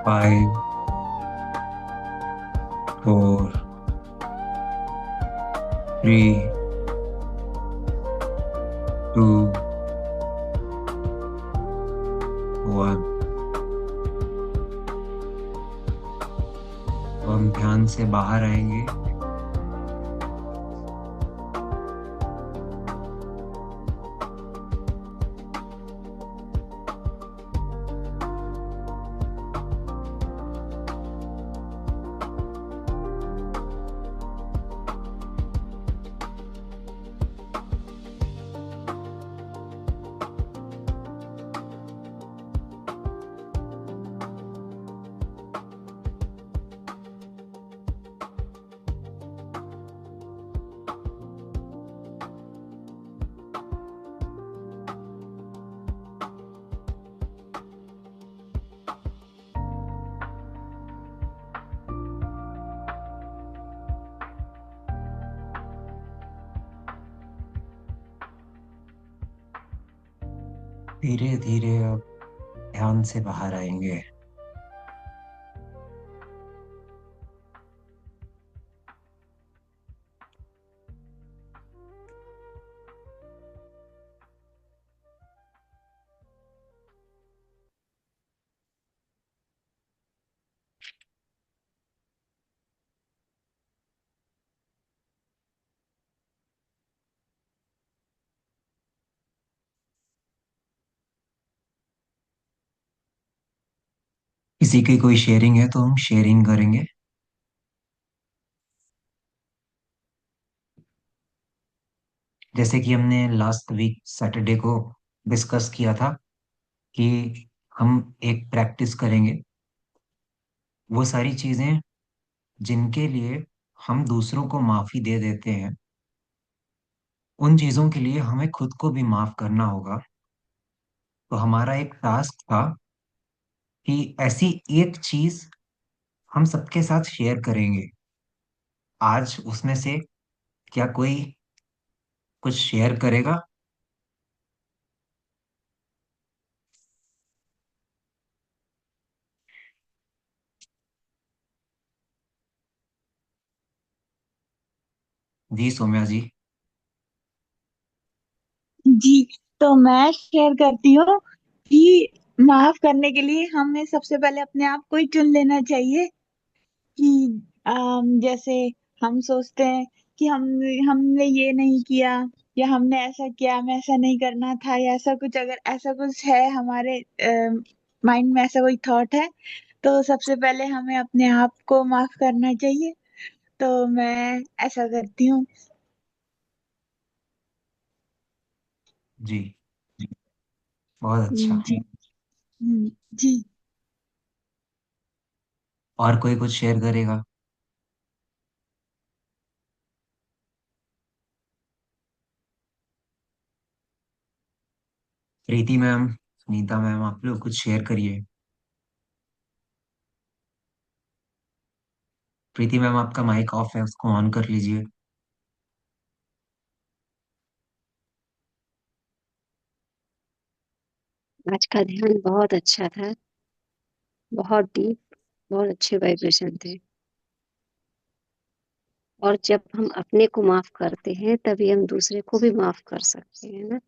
5, 4, 3, 2, 1. तो हम ध्यान से बाहर आएंगे। धीरे धीरे अब ध्यान से बाहर आएंगे। किसी की कोई शेयरिंग है तो हम शेयरिंग करेंगे। जैसे कि हमने लास्ट वीक सैटरडे को डिस्कस किया था कि हम एक प्रैक्टिस करेंगे, वो सारी चीजें जिनके लिए हम दूसरों को माफी दे देते हैं, उन चीजों के लिए हमें खुद को भी माफ करना होगा। तो हमारा एक टास्क था कि ऐसी एक चीज हम सबके साथ शेयर करेंगे। आज उसमें से क्या कोई कुछ शेयर करेगा? जी सौम्या जी। जी, तो मैं शेयर करती हूँ कि माफ करने के लिए हमें सबसे पहले अपने आप को ही चुन लेना चाहिए। कि जैसे हम सोचते हैं कि हमने ये नहीं किया, या हमने ऐसा किया, हमें ऐसा नहीं करना था, या ऐसा कुछ, अगर ऐसा कुछ है हमारे माइंड में, ऐसा कोई थॉट है, तो सबसे पहले हमें अपने आप को माफ करना चाहिए। तो मैं ऐसा करती हूँ। जी, बहुत अच्छा। जी। जी। और कोई कुछ शेयर करेगा? प्रीति मैम, सुनीता मैम, आप लोग कुछ शेयर करिए। प्रीति मैम, आपका माइक ऑफ है, उसको ऑन कर लीजिए। आज का ध्यान बहुत अच्छा था, बहुत डीप, बहुत अच्छे वाइब्रेशन थे। और जब हम अपने को माफ करते हैं तभी हम दूसरे को भी माफ कर सकते हैं ना।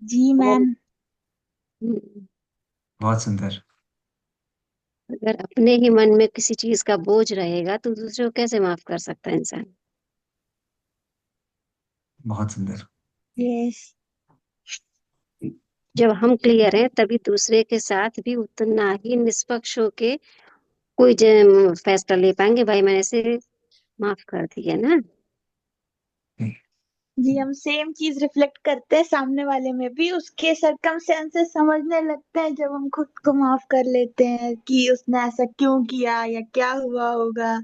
जी और मैम। बहुत सुंदर। अगर अपने ही मन में किसी चीज का बोझ रहेगा तो दूसरे को कैसे माफ कर सकता है इंसान। बहुत सुंदर। यस। जब हम क्लियर हैं तभी दूसरे के साथ भी उतना ही निष्पक्ष होके कोई फैसला ले पाएंगे, भाई मैंने इसे माफ कर दिया ना। जी, हम सेम चीज रिफ्लेक्ट करते हैं सामने वाले में भी, उसके सरकमस्टेंसेस समझने लगते हैं जब हम खुद को माफ कर लेते हैं कि उसने ऐसा क्यों किया या क्या हुआ होगा।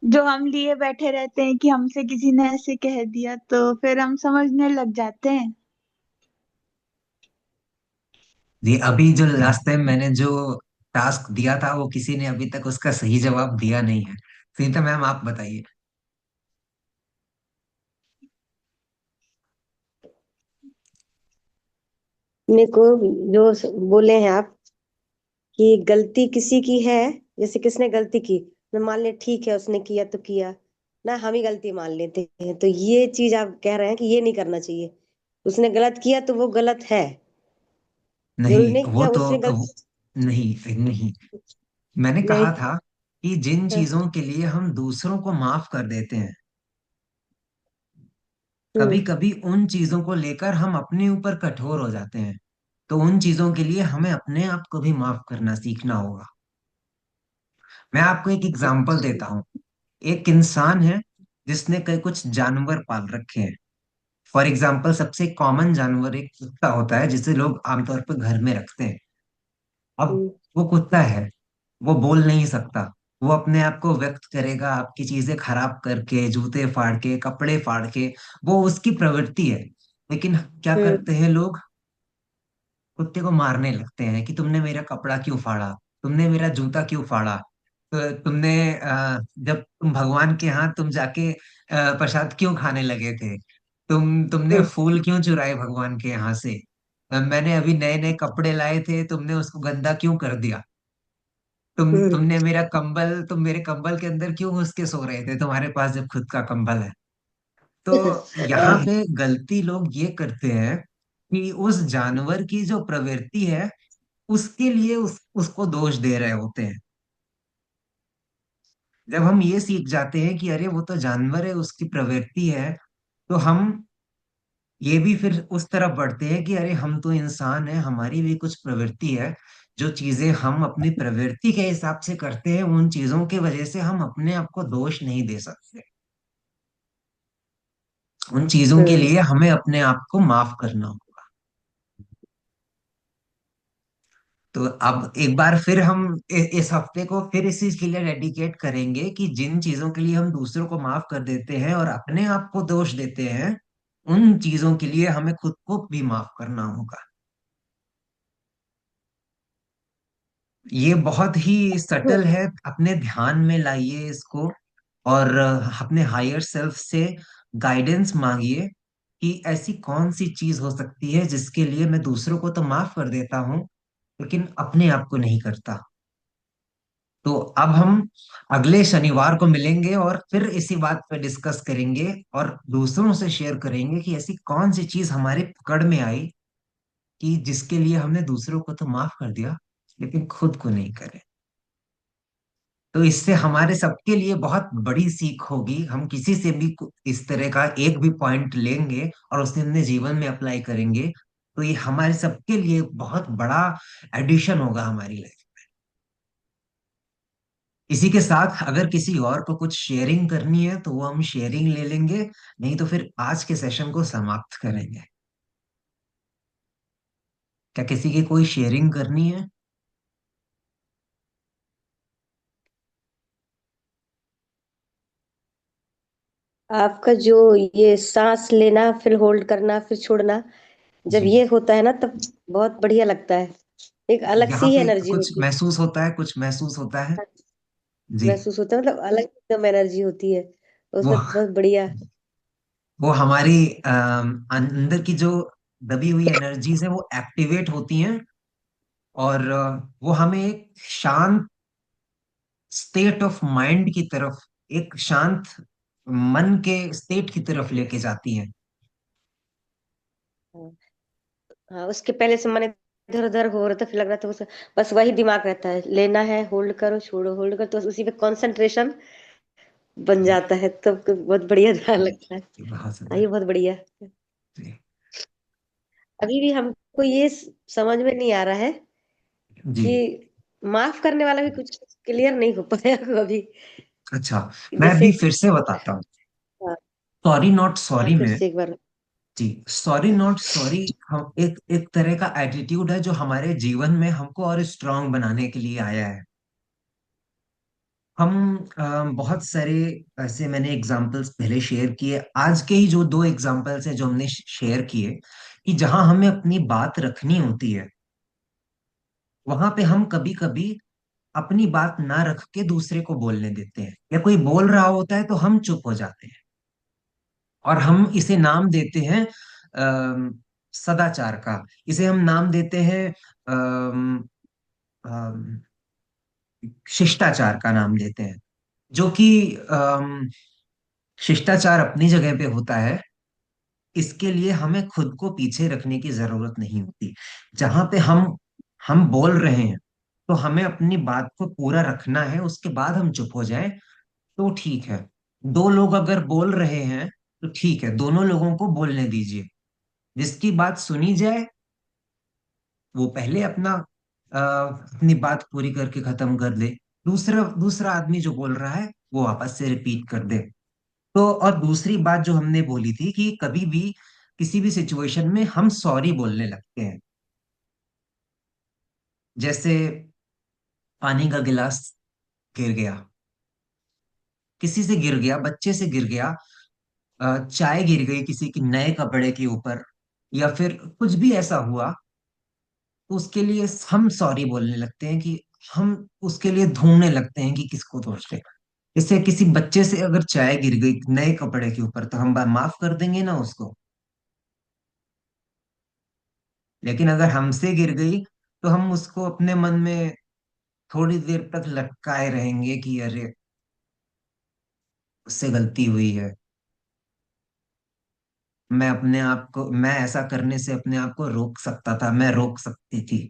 जो हम लिए बैठे रहते हैं कि हमसे किसी ने ऐसे कह दिया, तो फिर हम समझने लग जाते हैं। जी, अभी जो लास्ट टाइम मैंने जो टास्क दिया था वो किसी ने अभी तक उसका सही जवाब दिया नहीं है। सुनीता मैम, आप बताइए। मेरे को जो बोले हैं आप कि गलती किसी की है, जैसे किसने गलती की, मैं मान लिया ठीक है उसने किया तो किया ना, हम ही गलती मान लेते हैं, तो ये चीज आप कह रहे हैं कि ये नहीं करना चाहिए। उसने गलत किया तो वो गलत है, नहीं, जरूरी नहीं वो क्या तो उसने गलत। नहीं नहीं, मैंने नहीं। कहा था कि जिन हाँ, चीजों के लिए हम दूसरों को माफ कर देते हैं, कभी हम्म कभी उन चीजों को लेकर हम अपने ऊपर कठोर हो जाते हैं। तो उन चीजों के लिए हमें अपने आप को भी माफ करना सीखना होगा। मैं आपको एक एग्जांपल अच्छा। देता हूँ। एक इंसान है जिसने कई कुछ जानवर पाल रखे हैं। फॉर एग्जाम्पल, सबसे कॉमन जानवर एक कुत्ता होता है जिसे लोग आमतौर पर घर में रखते हैं। अब हम्म वो कुत्ता है, वो बोल नहीं सकता। वो अपने आप को व्यक्त करेगा आपकी चीजें खराब करके, जूते फाड़ के, कपड़े फाड़ के। वो उसकी प्रवृत्ति है। लेकिन क्या हम्म करते हैं लोग? कुत्ते को मारने लगते हैं कि तुमने मेरा कपड़ा क्यों फाड़ा, तुमने मेरा जूता क्यों फाड़ा, तो तुमने जब तुम भगवान के यहाँ तुम जाके प्रसाद क्यों खाने लगे थे, तुमने हम्म फूल क्यों चुराए भगवान के यहाँ से, मैंने अभी नए नए कपड़े लाए थे, तुमने उसको गंदा क्यों कर दिया, हम्म तुम मेरे कंबल के अंदर क्यों घुस के सो रहे थे, तुम्हारे पास जब खुद का कंबल है। तो यहाँ पे गलती लोग ये करते हैं कि उस जानवर की जो प्रवृत्ति है उसके लिए उसको दोष दे रहे होते हैं। जब हम ये सीख जाते हैं कि अरे वो तो जानवर है, उसकी प्रवृत्ति है, तो हम ये भी फिर उस तरफ बढ़ते हैं कि अरे हम तो इंसान हैं, हमारी भी कुछ प्रवृत्ति है। जो चीजें हम अपनी प्रवृत्ति के हिसाब से करते हैं, उन चीजों की वजह से हम अपने आप को दोष नहीं दे सकते। उन चीजों के हम्म लिए हमें अपने आप को माफ करना होगा। तो अब एक बार फिर हम इस हफ्ते को फिर इसी के लिए डेडिकेट करेंगे कि जिन चीजों के लिए हम दूसरों को माफ कर देते हैं और अपने आप को दोष देते हैं, उन चीजों के लिए हमें खुद को भी माफ करना होगा। ये बहुत ही सटल है, अपने ध्यान में लाइए इसको। और अपने हायर सेल्फ से गाइडेंस मांगिए कि ऐसी कौन सी चीज हो सकती है जिसके लिए मैं दूसरों को तो माफ कर देता हूँ लेकिन अपने आप को नहीं करता। तो अब हम अगले शनिवार को मिलेंगे और फिर इसी बात पे डिस्कस करेंगे और दूसरों से शेयर करेंगे कि ऐसी कौन सी चीज हमारे पकड़ में आई कि जिसके लिए हमने दूसरों को तो माफ कर दिया लेकिन खुद को नहीं करे। तो इससे हमारे सबके लिए बहुत बड़ी सीख होगी। हम किसी से भी इस तरह का एक भी पॉइंट लेंगे और उसे अपने जीवन में अप्लाई करेंगे, तो ये हमारे सबके लिए बहुत बड़ा एडिशन होगा हमारी लाइफ। इसी के साथ अगर किसी और को कुछ शेयरिंग करनी है तो वो हम शेयरिंग ले लेंगे, नहीं तो फिर आज के सेशन को समाप्त करेंगे। क्या किसी की कोई शेयरिंग करनी है? आपका जो ये सांस लेना फिर होल्ड करना फिर छोड़ना, जब जी, ये होता है ना तब बहुत बढ़िया लगता है, एक अलग सी यहाँ ही पे एनर्जी कुछ होती महसूस होता है, कुछ महसूस होता है। है, जी। महसूस होता है, मतलब अलग एकदम एनर्जी होती है वो उसमें, बहुत बढ़िया। वो हमारी अंदर की जो दबी हुई एनर्जीज है वो एक्टिवेट होती हैं और वो हमें एक शांत स्टेट ऑफ माइंड की तरफ, एक शांत मन के स्टेट की तरफ लेके जाती हैं। हाँ, हाँ, उसके पहले से मन इधर उधर हो रहा था, फिर लग रहा था उस, बस वही दिमाग रहता है, लेना है होल्ड करो छोड़ो होल्ड करो, तो उसी पे कंसंट्रेशन बन जी, जाता है, तब तो बहुत बढ़िया ध्यान लगता है। बहुत हाँ, सुंदर। ये बहुत बढ़िया। जी। अभी भी हम को ये समझ में नहीं आ रहा है जी। कि माफ करने वाला भी कुछ क्लियर नहीं हो पाया अभी। अच्छा, मैं जैसे अभी फिर से बताता हूँ। हाँ, सॉरी नॉट हाँ, सॉरी फिर में, से एक बार। जी, सॉरी नॉट सॉरी हम एक एक तरह का एटीट्यूड है जो हमारे जीवन में हमको और स्ट्रांग बनाने के लिए आया है। हम बहुत सारे ऐसे मैंने एग्जाम्पल्स पहले शेयर किए, आज के ही जो दो एग्जाम्पल्स हैं जो हमने शेयर किए, कि जहां हमें अपनी बात रखनी होती है वहां पे हम कभी कभी अपनी बात ना रख के दूसरे को बोलने देते हैं, या कोई बोल रहा होता है तो हम चुप हो जाते हैं, और हम इसे नाम देते हैं अम, सदाचार का। इसे हम नाम देते हैं अम, अम, शिष्टाचार का नाम देते हैं, जो कि शिष्टाचार अपनी जगह पे होता है। इसके लिए हमें खुद को पीछे रखने की जरूरत नहीं होती। जहां पे हम बोल रहे हैं तो हमें अपनी बात को पूरा रखना है, उसके बाद हम चुप हो जाएं तो ठीक है। दो लोग अगर बोल रहे हैं तो ठीक है, दोनों लोगों को बोलने दीजिए। जिसकी बात सुनी जाए वो पहले अपनी बात पूरी करके खत्म कर दे। दूसरा दूसरा आदमी जो बोल रहा है वो वापस से रिपीट कर दे। तो और दूसरी बात जो हमने बोली थी कि कभी भी किसी भी सिचुएशन में हम सॉरी बोलने लगते हैं। जैसे पानी का गिलास गिर गया, किसी से गिर गया, बच्चे से गिर गया, चाय गिर गई किसी की नए कपड़े के ऊपर, या फिर कुछ भी ऐसा हुआ, तो उसके लिए हम सॉरी बोलने लगते हैं कि हम उसके लिए ढूंढने लगते हैं कि किसको दोष दे। इससे किसी बच्चे से अगर चाय गिर गई नए कपड़े के ऊपर तो हम माफ कर देंगे ना उसको। लेकिन अगर हमसे गिर गई तो हम उसको अपने मन में थोड़ी देर तक लटकाए रहेंगे कि अरे उससे गलती हुई है, मैं ऐसा करने से अपने आप को रोक सकता था, मैं रोक सकती थी।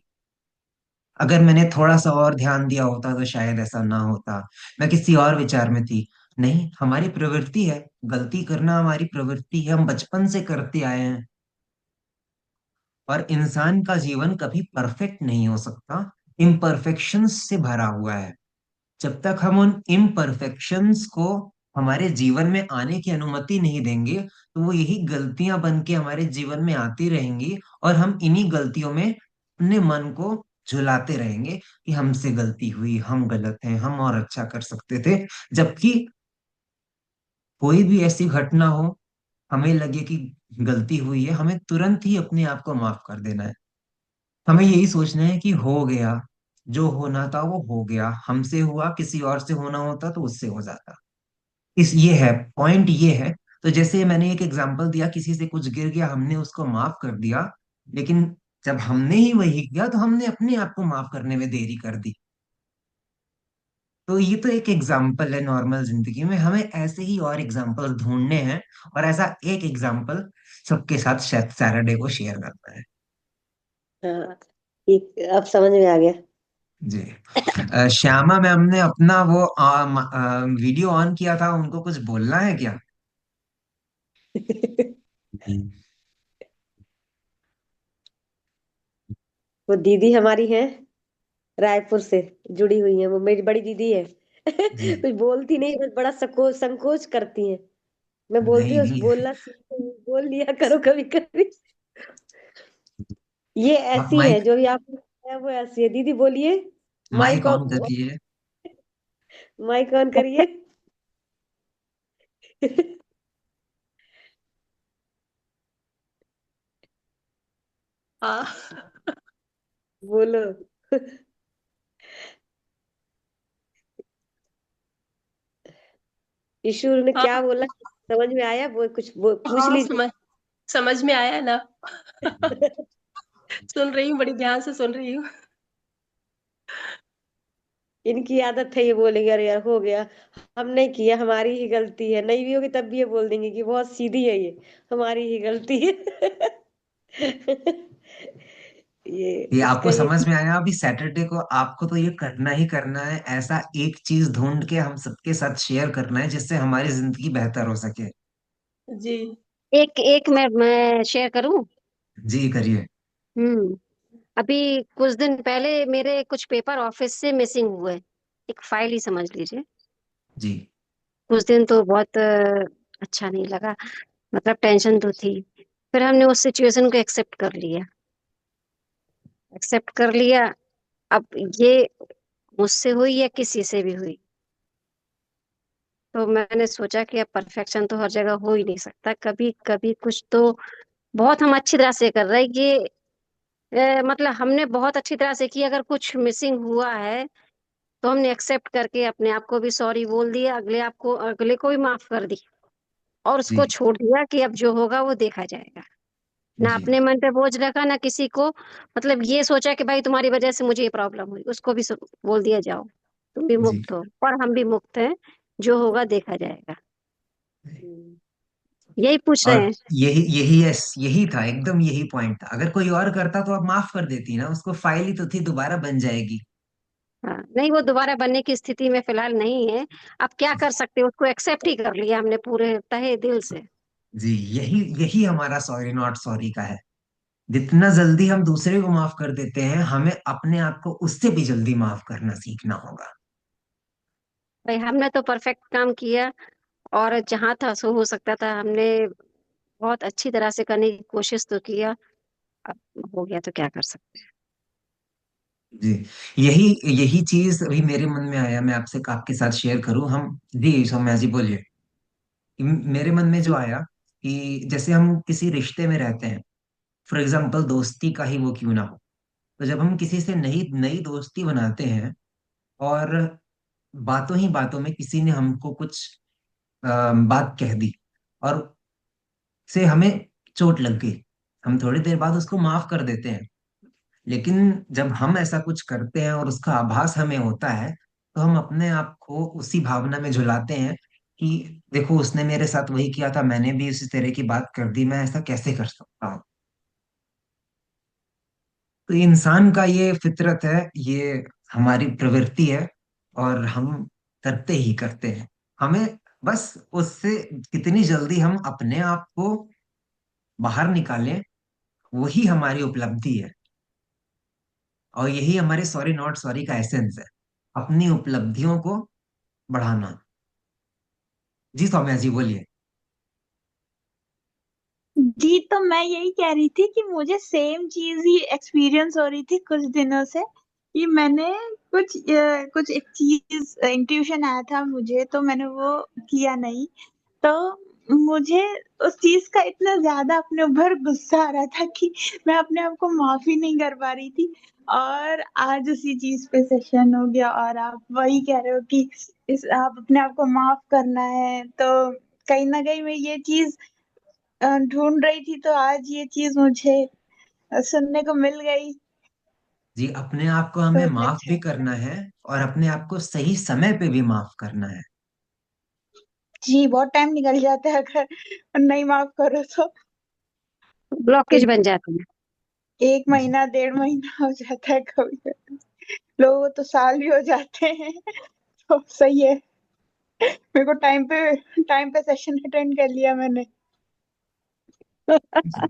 अगर मैंने थोड़ा सा और ध्यान दिया होता तो शायद ऐसा ना होता, मैं किसी और विचार में थी। नहीं, हमारी प्रवृत्ति है, गलती करना हमारी प्रवृत्ति है, हम बचपन से करते आए हैं। और इंसान का जीवन कभी परफेक्ट नहीं हो सकता, इम्परफेक्शंस से भरा हुआ है। जब तक हम उन इम्परफेक्शंस को हमारे जीवन में आने की अनुमति नहीं देंगे तो वो यही गलतियां बन के हमारे जीवन में आती रहेंगी, और हम इन्हीं गलतियों में अपने मन को झुलाते रहेंगे कि हमसे गलती हुई, हम गलत हैं, हम और अच्छा कर सकते थे। जबकि कोई भी ऐसी घटना हो, हमें लगे कि गलती हुई है, हमें तुरंत ही अपने आप को माफ कर देना है। हमें यही सोचना है कि हो गया, जो होना था वो हो गया, हमसे हुआ, किसी और से होना होता तो उससे हो जाता। इस ये है पॉइंट, ये है। तो जैसे मैंने एक एग्जांपल दिया, किसी से कुछ गिर गया, हमने उसको माफ कर दिया, लेकिन जब हमने ही वही किया तो हमने अपने आप को माफ करने में देरी कर दी। तो ये तो एक एग्जाम्पल है, नॉर्मल जिंदगी में हमें ऐसे ही और एग्जाम्पल ढूंढने हैं, और ऐसा एक एग्जाम्पल सबके साथ सैटरडे को शेयर करना है। हाँ, ठीक, अब समझ में आ गया। जी। श्यामा मैम ने अपना वो वीडियो ऑन किया था, उनको कुछ बोलना है क्या? हम्म। वो दीदी हमारी है, रायपुर से जुड़ी हुई है, वो मेरी बड़ी दीदी है। जी। कुछ बोलती नहीं, बस बड़ा संकोच करती है। मैं बोलती नहीं हूँ नहीं, बोलना सीखो, बोल लिया करो कभी कभी। ये आप ऐसी है, माइक जो भी आपने बताया वो ऐसी है। दीदी बोलिए। माइक माइक ऑन ऑन, करिए। माइक ऑन करिए। हाँ। बोलो। ईशु ने हाँ, क्या बोला, समझ में आया? वो कुछ पूछ हाँ, लीजिए। समझ में आया ना। सुन रही हूँ, बड़ी ध्यान से सुन रही हूँ। इनकी आदत है, ये बोलेंगे अरे यार हो गया, हम नहीं किया, हमारी ही गलती है। नहीं भी होगी तब भी ये बोल देंगे कि बहुत सीधी है ये, हमारी ही गलती है। ये ये इसका आपको ये समझ में आया? अभी सैटरडे को आपको तो ये करना ही करना है, ऐसा एक चीज ढूंढ के हम सबके साथ शेयर करना है जिससे हमारी जिंदगी बेहतर हो सके। जी। एक एक मैं शेयर करूं। जी करिए। हम्म। अभी कुछ दिन पहले मेरे कुछ पेपर ऑफिस से मिसिंग हुए, एक फाइल ही समझ लीजिए। जी कुछ दिन तो बहुत अच्छा नहीं लगा, मतलब टेंशन तो थी। फिर हमने उस सिचुएशन को एक्सेप्ट कर लिया, एक्सेप्ट कर लिया। अब ये मुझसे हुई या किसी से भी हुई, तो मैंने सोचा कि अब परफेक्शन तो हर जगह हो ही नहीं सकता, कभी कभी कुछ तो बहुत हम अच्छी तरह से कर रहे हैं ये। मतलब हमने बहुत अच्छी तरह से की, अगर कुछ मिसिंग हुआ है तो हमने एक्सेप्ट करके अपने आप को भी सॉरी बोल दिया, अगले को भी माफ कर दी, और उसको जी छोड़ दिया कि अब जो होगा वो देखा जाएगा। ना जी अपने मन पे बोझ रखा, ना किसी को, मतलब ये सोचा कि भाई तुम्हारी वजह से मुझे ये प्रॉब्लम हुई, उसको भी बोल दिया जाओ तुम भी जी। मुक्त हो और हम भी मुक्त हैं, जो होगा देखा जाएगा। यही पूछ रहे और हैं। यही था, एकदम यही पॉइंट था। अगर कोई और करता तो आप माफ कर देती ना उसको, फाइल ही तो थी, दोबारा बन जाएगी। हाँ, नहीं वो दोबारा बनने की स्थिति में फिलहाल नहीं है। अब क्या कर सकते हैं, उसको एक्सेप्ट ही कर लिया हमने पूरे तहे दिल से। जी, यही यही हमारा सॉरी नॉट सॉरी का है। जितना जल्दी हम दूसरे को माफ कर देते हैं, हमें अपने आप को उससे भी जल्दी माफ करना सीखना होगा। भाई हमने तो परफेक्ट काम किया, और जहां था सो हो सकता था हमने बहुत अच्छी तरह से करने की कोशिश तो किया। अब हो गया तो क्या कर सकते हैं। जी, यही यही चीज अभी मेरे मन में आया, मैं आपसे आपके साथ शेयर करूं। हम जी सौम्या जी बोलिए। मेरे मन में जो आया कि जैसे हम किसी रिश्ते में रहते हैं, फॉर एग्जाम्पल दोस्ती का ही वो क्यों ना हो, तो जब हम किसी से नई नई दोस्ती बनाते हैं, और बातों ही बातों में किसी ने हमको कुछ बात कह दी, और से हमें चोट लग गई, हम थोड़ी देर बाद उसको माफ कर देते हैं। लेकिन जब हम ऐसा कुछ करते हैं और उसका आभास हमें होता है, तो हम अपने आप को उसी भावना में झुलाते हैं कि देखो उसने मेरे साथ वही किया था, मैंने भी उसी तरह की बात कर दी, मैं ऐसा कैसे कर सकता हूँ। तो इंसान का ये फितरत है, ये हमारी प्रवृत्ति है, और हम करते ही करते हैं। हमें बस उससे कितनी जल्दी हम अपने आप को बाहर निकालें, वही हमारी उपलब्धि है। और यही हमारे सॉरी नॉट सॉरी का एसेंस है, अपनी उपलब्धियों को बढ़ाना। जी सौम्या जी बोलिए। जी, तो मैं यही कह रही थी कि मुझे सेम चीज ही एक्सपीरियंस हो रही थी कुछ दिनों से, कि मैंने कुछ एक चीज इंट्यूशन आया था मुझे, तो मैंने वो किया नहीं। तो मुझे उस चीज का इतना ज्यादा अपने ऊपर गुस्सा आ रहा था कि मैं अपने आप को माफी नहीं कर पा रही थी। और आज उसी चीज पे सेशन हो गया, और आप वही कह रहे हो कि इस आप अपने आप को माफ करना है, तो कहीं ना कहीं मैं ये चीज ढूंढ रही थी, तो आज ये चीज मुझे सुनने को मिल गई। जी, अपने आप को तो हमें माफ अच्छा, भी करना है, और अपने आप को सही समय पे भी माफ करना है। जी बहुत टाइम निकल जाता है अगर नहीं माफ करो तो। ब्लॉकेज एक बन जाते हैं। एक जी महीना 1.5 महीना हो जाता है कभी कभी, लोगों को तो साल भी हो जाते हैं। तो सही है, मेरे को टाइम पे सेशन अटेंड कर लिया मैंने। जी।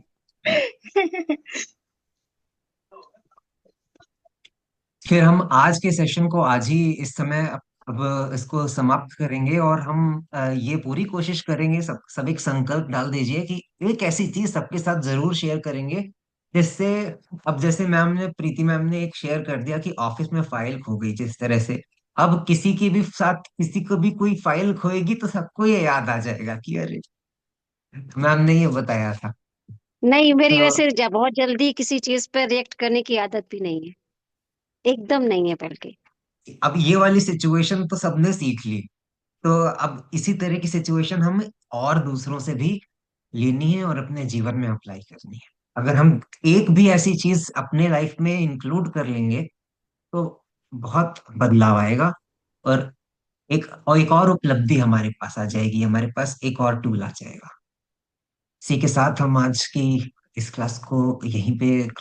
फिर हम आज के सेशन को आज ही इस समय अब इसको समाप्त करेंगे, और हम ये पूरी कोशिश करेंगे, सब एक संकल्प डाल दीजिए कि एक ऐसी चीज सबके साथ जरूर शेयर करेंगे, जिससे, अब जैसे प्रीति मैम ने एक शेयर कर दिया कि ऑफिस में फाइल खो गई, जिस तरह से अब किसी की भी साथ किसी को भी कोई फाइल खोएगी तो सबको ये याद आ जाएगा कि अरे मैम ने ये बताया था। नहीं, मेरी तो वैसे बहुत जल्दी किसी चीज पर रिएक्ट करने की आदत भी नहीं है, एकदम नहीं है बल्कि। अब ये वाली सिचुएशन तो सबने सीख ली, तो अब इसी तरह की सिचुएशन हमें और दूसरों से भी लेनी है और अपने जीवन में अप्लाई करनी है। अगर हम एक भी ऐसी चीज अपने लाइफ में इंक्लूड कर लेंगे, तो बहुत बदलाव आएगा, और एक और उपलब्धि हमारे पास आ जाएगी, हमारे पास एक और टूल आ जाएगा। इसी के साथ हम आज की इस क्लास को यहीं पे